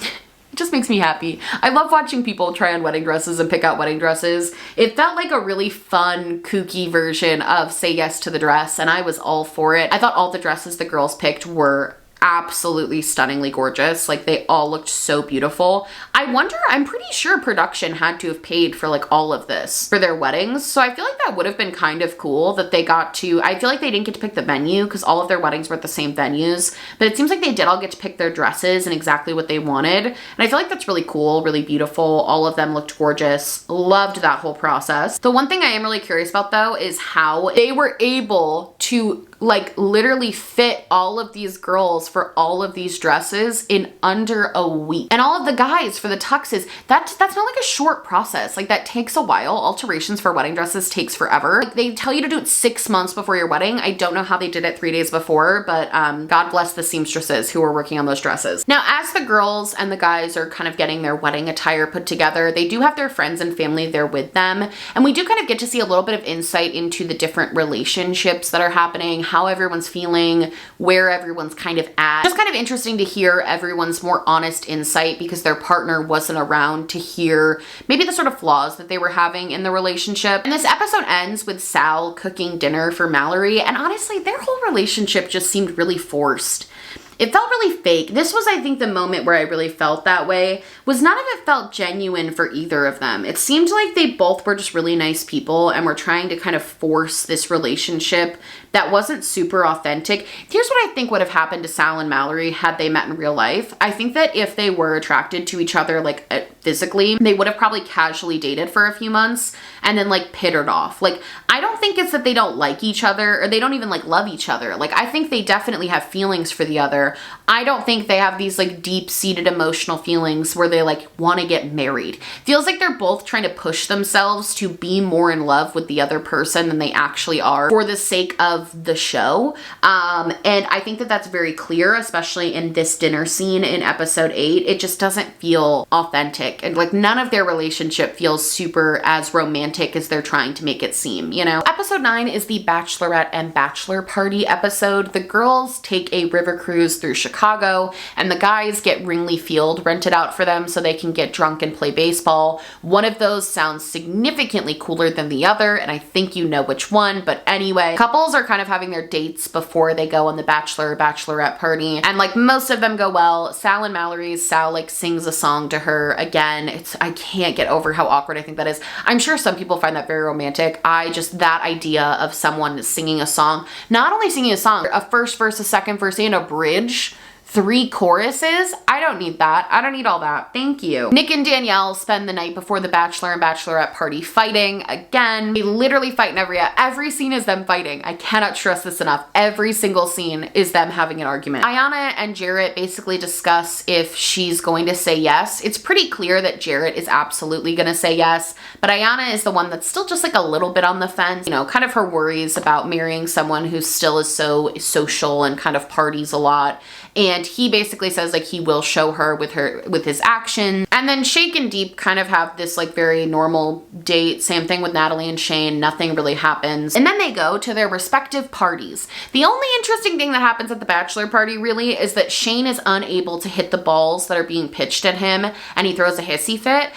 Speaker 1: It just makes me happy. I love watching people try on wedding dresses and pick out wedding dresses. It felt like a really fun, kooky version of Say Yes to the Dress, and I was all for it. I thought all the dresses the girls picked were absolutely stunningly gorgeous. Like they all looked so beautiful. I wonder, I'm pretty sure production had to have paid for like all of this for their weddings. So I feel like that would have been kind of cool that they got to, I feel like they didn't get to pick the venue because all of their weddings were at the same venues, but it seems like they did all get to pick their dresses and exactly what they wanted. And I feel like that's really cool, really beautiful. All of them looked gorgeous. Loved that whole process. The one thing I am really curious about though is how they were able to like literally fit all of these girls for all of these dresses in under a week. And all of the guys for the tuxes, that's not like a short process. Like that takes a while. Alterations for wedding dresses takes forever. Like they tell you to do it 6 months before your wedding. I don't know how they did it 3 days before, but God bless the seamstresses who were working on those dresses. Now, as the girls and the guys are kind of getting their wedding attire put together, they do have their friends and family there with them. And we do kind of get to see a little bit of insight into the different relationships that are happening, how everyone's feeling, where everyone's kind of at. Just kind of interesting to hear everyone's more honest insight because their partner wasn't around to hear maybe the sort of flaws that they were having in the relationship. And this episode ends with Sal cooking dinner for Mallory, and honestly, their whole relationship just seemed really forced. It felt really fake. This was, I think, the moment where I really felt that way, was none of it felt genuine for either of them. It seemed like they both were just really nice people and were trying to kind of force this relationship that wasn't super authentic. Here's what I think would have happened to Sal and Mallory had they met in real life. I think that if they were attracted to each other, like physically, they would have probably casually dated for a few months and then like pittered off. Like, I don't think it's that they don't like each other or they don't even like love each other. Like, I think they definitely have feelings for the other. I don't think they have these like deep-seated emotional feelings where they like want to get married. Feels like they're both trying to push themselves to be more in love with the other person than they actually are for the sake of the show. And I think that that's very clear, especially in this dinner scene in episode 8. It just doesn't feel authentic. And like none of their relationship feels super as romantic as they're trying to make it seem, you know? Episode 9 is the Bachelorette and Bachelor Party episode. The girls take a river cruise through Chicago and the guys get Wrigley Field rented out for them so they can get drunk and play baseball. One of those sounds significantly cooler than the other, and I think you know which one, but anyway, couples are kind of having their dates before they go on the Bachelor or Bachelorette party, and like most of them go well. Sal and Mallory's, Sal like sings a song to her. Again, I can't get over how awkward I think that is. I'm sure some people find that very romantic. That idea of someone singing a song, not only singing a song, a first verse, a second verse, and a bridge, 3 choruses. I don't need that. I don't need all that. Thank you. Nick and Danielle spend the night before the Bachelor and Bachelorette party fighting. Again, they literally fight in every scene is them fighting. I cannot stress this enough. Every single scene is them having an argument. Ayanna and Jarrett basically discuss if she's going to say yes. It's pretty clear that Jarrett is absolutely going to say yes, but Ayanna is the one that's still just like a little bit on the fence. You know, kind of her worries about marrying someone who still is so social and kind of parties a lot. And he basically says like he will show her with his action. And then Shake and Deep kind of have this like very normal date. Same thing with Natalie and Shane. Nothing really happens. And then they go to their respective parties. The only interesting thing that happens at the bachelor party really is that Shane is unable to hit the balls that are being pitched at him and he throws a hissy fit,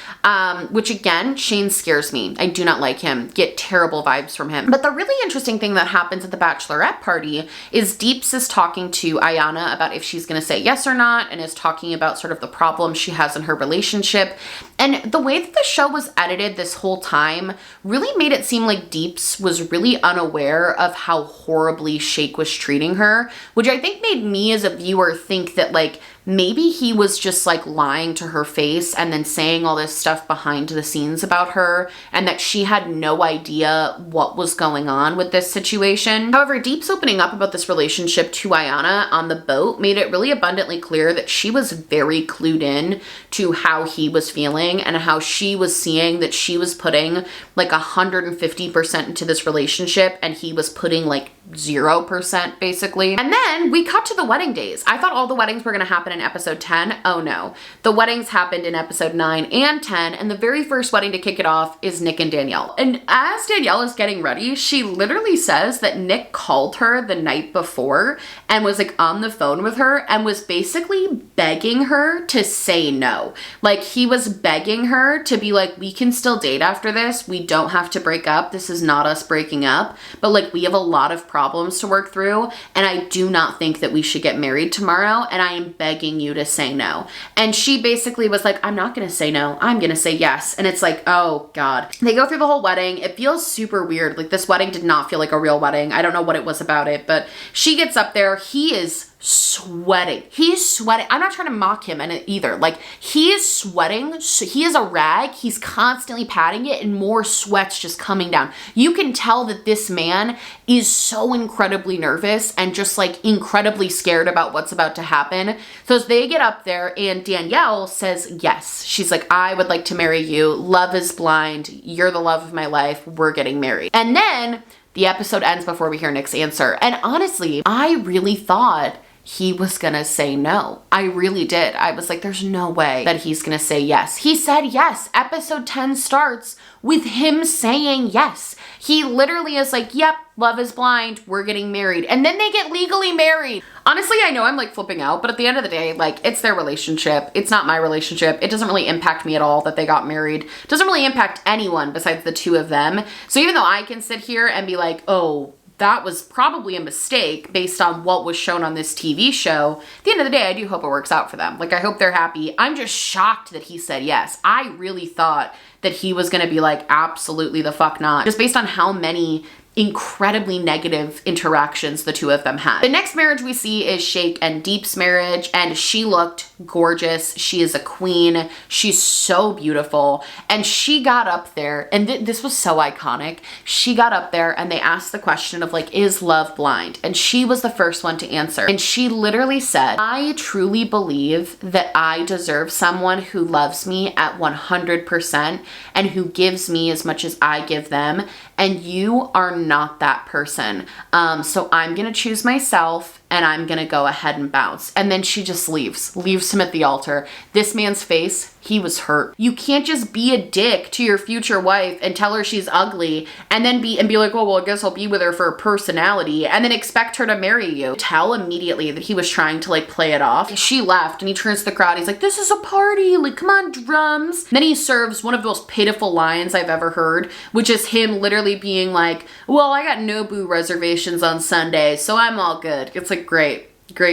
Speaker 1: which again, Shane scares me. I do not like him. Get terrible vibes from him. But the really interesting thing that happens at the bachelorette party is Deeps is talking to Ayanna about if she's going to say yes or not, and is talking about sort of the problems she has in her relationship. And the way that the show was edited this whole time really made it seem like Deeps was really unaware of how horribly Shake was treating her, which I think made me as a viewer think that like maybe he was just like lying to her face and then saying all this stuff behind the scenes about her and that she had no idea what was going on with this situation. However, Deep's opening up about this relationship to Ayanna on the boat made it really abundantly clear that she was very clued in to how he was feeling and how she was seeing that she was putting like 150% into this relationship and he was putting like 0% basically. And then we cut to the wedding days. I thought all the weddings were going to happen in in episode 10? Oh no. The weddings happened in episode 9 and 10, and the very first wedding to kick it off is Nick and Danielle. And as Danielle is getting ready, she literally says that Nick called her the night before and was like on the phone with her and was basically begging her to say no. Like, he was begging her to be like, we can still date after this. We don't have to break up. This is not us breaking up, but like, we have a lot of problems to work through, and I do not think that we should get married tomorrow, and I am begging you to say no. And she basically was like, I'm not gonna say no, I'm gonna say yes. And it's like, oh God. They go through the whole wedding. It feels super weird. Like, this wedding did not feel like a real wedding. I don't know what it was about it, but she gets up there. He is sweating. He's sweating. I'm not trying to mock him in it either. Like, he is sweating. So he is a rag. He's constantly patting it and more sweat's just coming down. You can tell that this man is so incredibly nervous and just like incredibly scared about what's about to happen. So as they get up there and Danielle says yes. She's like, I would like to marry you. Love is blind. You're the love of my life. We're getting married. And then the episode ends before we hear Nick's answer. And honestly, I really thought he was gonna say no. I really did. I was like, there's no way that he's gonna say yes. He said yes. Episode 10 starts with him saying yes. He literally is like, yep, love is blind, we're getting married. And then they get legally married. Honestly, I know I'm like flipping out, but at the end of the day, like, it's their relationship. It's not my relationship. It doesn't really impact me at all that they got married. It doesn't really impact anyone besides the two of them. So even though I can sit here and be like, oh, that was probably a mistake based on what was shown on this TV show, at the end of the day, I do hope it works out for them. Like, I hope they're happy. I'm just shocked that he said yes. I really thought that he was gonna be like, absolutely the fuck not. Just based on how many incredibly negative interactions the two of them had. The next marriage we see is Shake and Deep's marriage, and she looked gorgeous. She is a queen. She's so beautiful. And she got up there, and this was so iconic. She got up there and they asked the question of like, is love blind? And she was the first one to answer. And she literally said, I truly believe that I deserve someone who loves me at 100% and who gives me as much as I give them. And you are not that person. So I'm gonna choose myself and I'm gonna go ahead and bounce. And then she just leaves him at the altar. This man's face, he was hurt. You can't just be a dick to your future wife and tell her she's ugly and then be like, oh, well, I guess I'll be with her for her personality, and then expect her to marry you. Tell immediately that he was trying to like play it off. She left and he turns to the crowd. He's like, this is a party. Like, come on, drums. Then he serves one of the most pitiful lines I've ever heard, which is him literally being like, well, I got Nobu reservations on Sunday, so I'm all good. It's like, great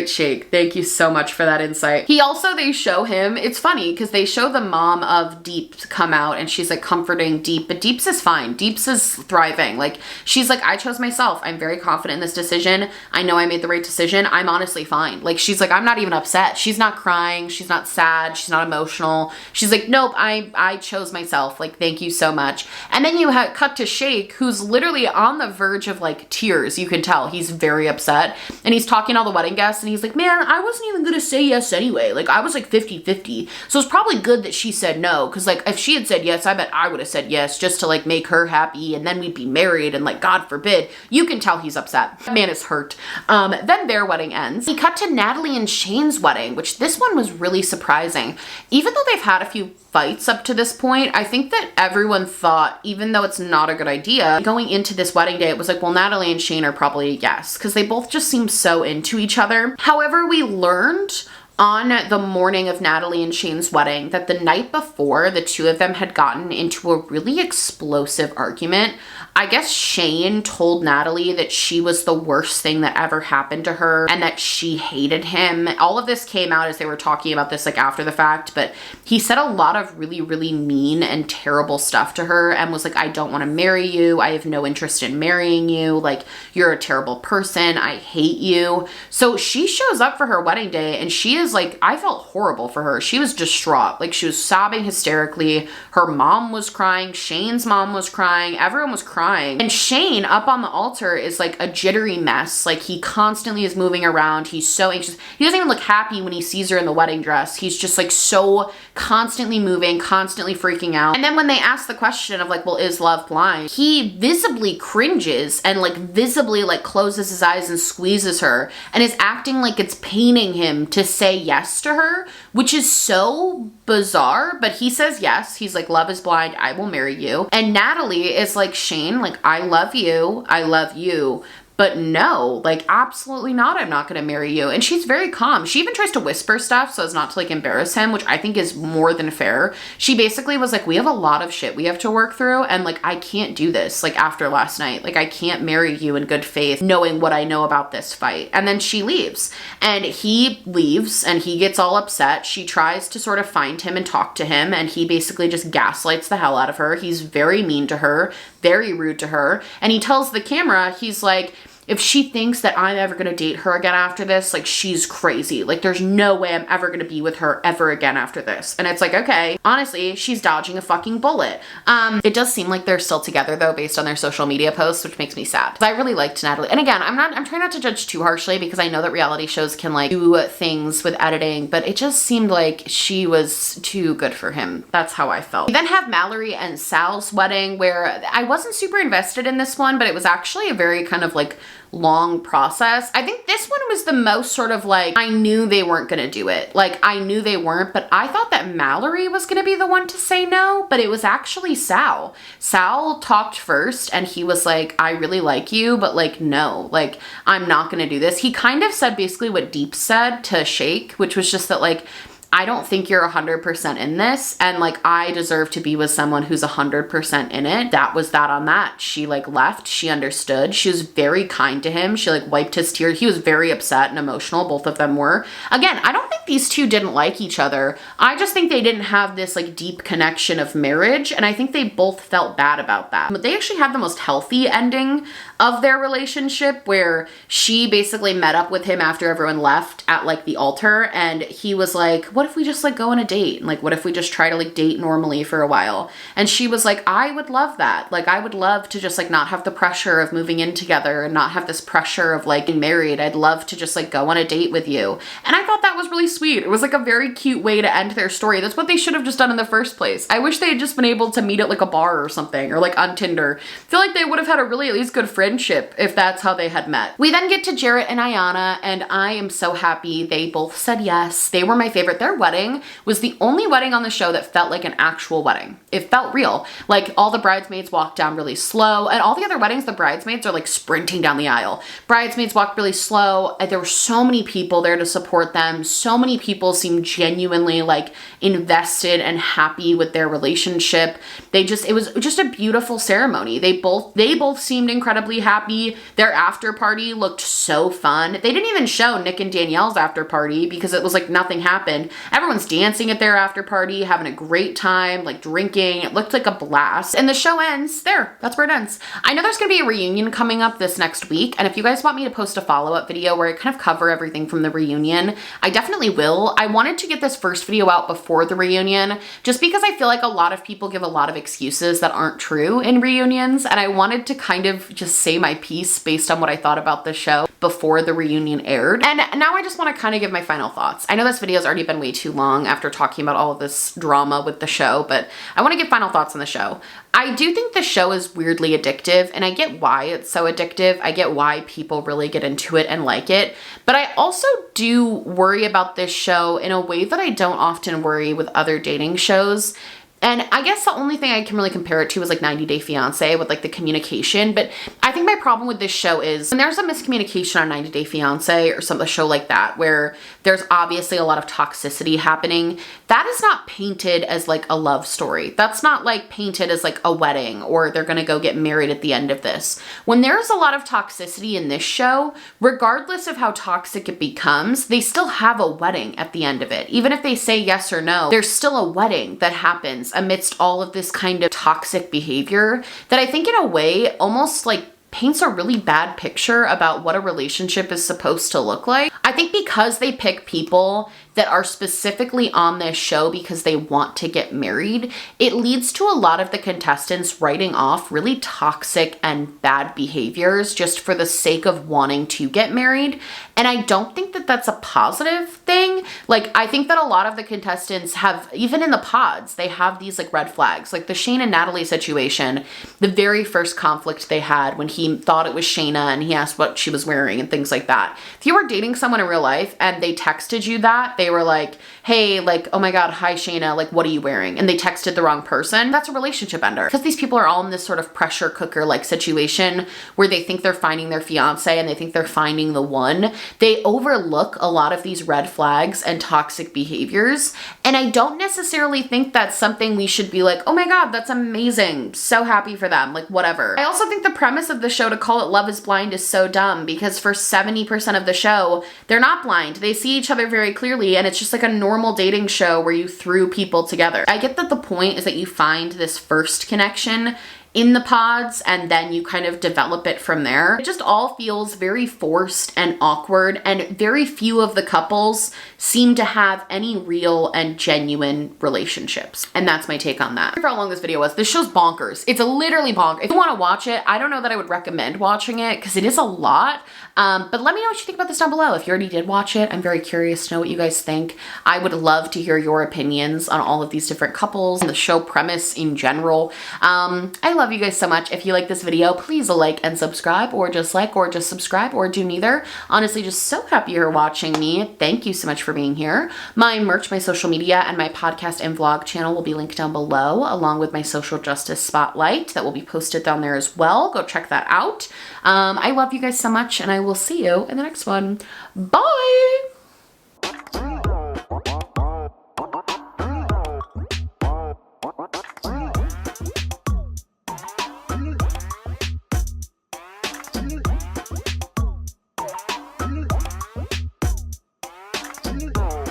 Speaker 1: Shake. Thank you so much for that insight. They show him, it's funny because they show the mom of Deep come out and she's like comforting Deep, but Deep's is fine. Deep's is thriving. Like, she's like, I chose myself. I'm very confident in this decision. I know I made the right decision. I'm honestly fine. Like, she's like, I'm not even upset. She's not crying. She's not sad. She's not emotional. She's like, nope, I chose myself. Like, thank you so much. And then you cut to Shake, who's literally on the verge of like tears. You can tell he's very upset, and he's talking to all the wedding guests. And he's like, man, I wasn't even gonna say yes anyway. Like, I was like 50-50. So it's probably good that she said no. Cause like, if she had said yes, I bet I would have said yes just to like make her happy. And then we'd be married. And like, God forbid, you can tell he's upset. That man is hurt. Then their wedding ends. We cut to Natalie and Shane's wedding, which this one was really surprising. Even though they've had a few fights up to this point, I think that everyone thought, even though it's not a good idea, going into this wedding day, it was like, well, Natalie and Shane are probably a yes, because they both just seem so into each other. However, we learned on the morning of Natalie and Shane's wedding that the night before, the two of them had gotten into a really explosive argument. I guess Shane told Natalie that she was the worst thing that ever happened to her and that she hated him. All of this came out as they were talking about this like after the fact, but he said a lot of really, really mean and terrible stuff to her and was like, I don't want to marry you. I have no interest in marrying you. Like, you're a terrible person. I hate you. So she shows up for her wedding day and she is like, I felt horrible for her. She was distraught. Like, she was sobbing hysterically. Her mom was crying. Shane's mom was crying. Everyone was crying. And Shane up on the altar is like a jittery mess. Like, he constantly is moving around. He's so anxious. He doesn't even look happy when he sees her in the wedding dress. He's just like so constantly moving, constantly freaking out. And then when they ask the question of like, well, is love blind? He visibly cringes and like visibly like closes his eyes and squeezes her and is acting like it's paining him to say say yes to her, which is so bizarre, but he says yes. He's like, love is blind, I will marry you. And Natalie is like, Shane, like, I love you, but no, like, absolutely not. I'm not going to marry you. And she's very calm. She even tries to whisper stuff so as not to like embarrass him, which I think is more than fair. She basically was like, we have a lot of shit we have to work through. And like, I can't do this. Like after last night, like I can't marry you in good faith, knowing what I know about this fight. And then she leaves and he leaves and he gets all upset. She tries to sort of find him and talk to him. And he basically just gaslights the hell out of her. He's very mean to her, very rude to her. And he tells the camera, he's like, if she thinks that I'm ever going to date her again after this, like she's crazy. Like there's no way I'm ever going to be with her ever again after this. And it's like, okay, honestly, she's dodging a fucking bullet. It does seem like they're still together though, based on their social media posts, which makes me sad. I really liked Natalie. And again, I'm trying not to judge too harshly because I know that reality shows can like do things with editing, but it just seemed like she was too good for him. That's how I felt. We then have Mallory and Sal's wedding, where I wasn't super invested in this one, but it was actually a very kind of like long process. I think this one was the most sort of like, I knew they weren't going to do it. Like I knew they weren't, but I thought that Mallory was going to be the one to say no, but it was actually Sal. Sal talked first and he was like, I really like you, but like, no, like I'm not going to do this. He kind of said basically what Deep said to Shake, which was just that like, I don't think you're 100% in this. And like, I deserve to be with someone who's 100% in it. That was that on that. She like left, she understood. She was very kind to him. She like wiped his tears. He was very upset and emotional. Both of them were. Again, I don't think these two didn't like each other. I just think they didn't have this like deep connection of marriage. And I think they both felt bad about that. But they actually had the most healthy ending of their relationship, where she basically met up with him after everyone left at like the altar. And he was like, what if we just like go on a date? And like, what if we just try to like date normally for a while? And she was like, I would love that. Like, I would love to just like not have the pressure of moving in together and not have this pressure of like being married. I'd love to just like go on a date with you. And I thought that was really sweet. It was like a very cute way to end their story. That's what they should have just done in the first place. I wish they had just been able to meet at like a bar or something, or like on Tinder. I feel like they would have had a really at least good friendship if that's how they had met. We then get to Jarrett and Ayanna, and I am so happy they both said yes. They were my favorite. Their wedding was the only wedding on the show that felt like an actual wedding. It felt real. Like all the bridesmaids walked down really slow, and all the other weddings, the bridesmaids are like sprinting down the aisle. Bridesmaids walked really slow. There were so many people there to support them. So many people seemed genuinely like invested and happy with their relationship. It was just a beautiful ceremony. They both seemed incredibly happy. Their after party looked so fun. They didn't even show Nick and Danielle's after party because it was like nothing happened. Everyone's dancing at their after party, having a great time, like drinking. It looked like a blast. And the show ends there. That's where it ends. I know there's going to be a reunion coming up this next week. And if you guys want me to post a follow-up video where I kind of cover everything from the reunion, I definitely will. I wanted to get this first video out before the reunion just because I feel like a lot of people give a lot of excuses that aren't true in reunions. And I wanted to kind of just say my piece based on what I thought about the show before the reunion aired. And now I just want to kind of give my final thoughts. I know this video has already been way too long after talking about all of this drama with the show, but I want to give final thoughts on the show. I do think the show is weirdly addictive, and I get why it's so addictive. I get why people really get into it and like it, but I also do worry about this show in a way that I don't often worry with other dating shows. And I guess the only thing I can really compare it to is like 90 Day Fiancé with like the communication. But I think my problem with this show is when there's a miscommunication on 90 Day Fiancé or a show like that, where there's obviously a lot of toxicity happening, that is not painted as like a love story. That's not like painted as like a wedding or they're gonna go get married at the end of this. When there's a lot of toxicity in this show, regardless of how toxic it becomes, they still have a wedding at the end of it. Even if they say yes or no, there's still a wedding that happens amidst all of this kind of toxic behavior that I think in a way almost like paints a really bad picture about what a relationship is supposed to look like. I think because they pick people that are specifically on this show because they want to get married, it leads to a lot of the contestants writing off really toxic and bad behaviors just for the sake of wanting to get married. And I don't think that that's a positive thing. Like, I think that a lot of the contestants have, even in the pods, they have these like red flags. Like the Shane and Natalie situation, the very first conflict they had when he thought it was Shayna and he asked what she was wearing and things like that. If you were dating someone in real life and they texted you that, they they were like, hey, like, oh my God, hi Shayna, like, what are you wearing? And they texted the wrong person. That's a relationship ender. Because these people are all in this sort of pressure cooker like situation where they think they're finding their fiance and they think they're finding the one. They overlook a lot of these red flags and toxic behaviors. And I don't necessarily think that's something we should be like, oh my God, that's amazing. So happy for them. Like, whatever. I also think the premise of the show to call it Love is Blind is so dumb because for 70% of the show, they're not blind. They see each other very clearly and it's just like a normal dating show where you threw people together. I get that the point is that you find this first connection in the pods and then you kind of develop it from there. It just all feels very forced and awkward, and very few of the couples seem to have any real and genuine relationships. And that's my take on that. I forgot how long this video was. This show's bonkers. It's literally bonkers. If you want to watch it, I don't know that I would recommend watching it because it is a lot. But let me know what you think about this down below. If you already did watch it, I'm very curious to know what you guys think. I would love to hear your opinions on all of these different couples and the show premise in general. I love you guys so much. If you like this video, please like and subscribe, or just subscribe, or do neither. Honestly, just so happy you're watching me. Thank you so much for being here. My merch, my social media, and my podcast and vlog channel will be linked down below, along with my social justice spotlight that will be posted down there as well. Go check that out. I love you guys so much, and I will see you in the next one. Bye!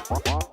Speaker 2: What?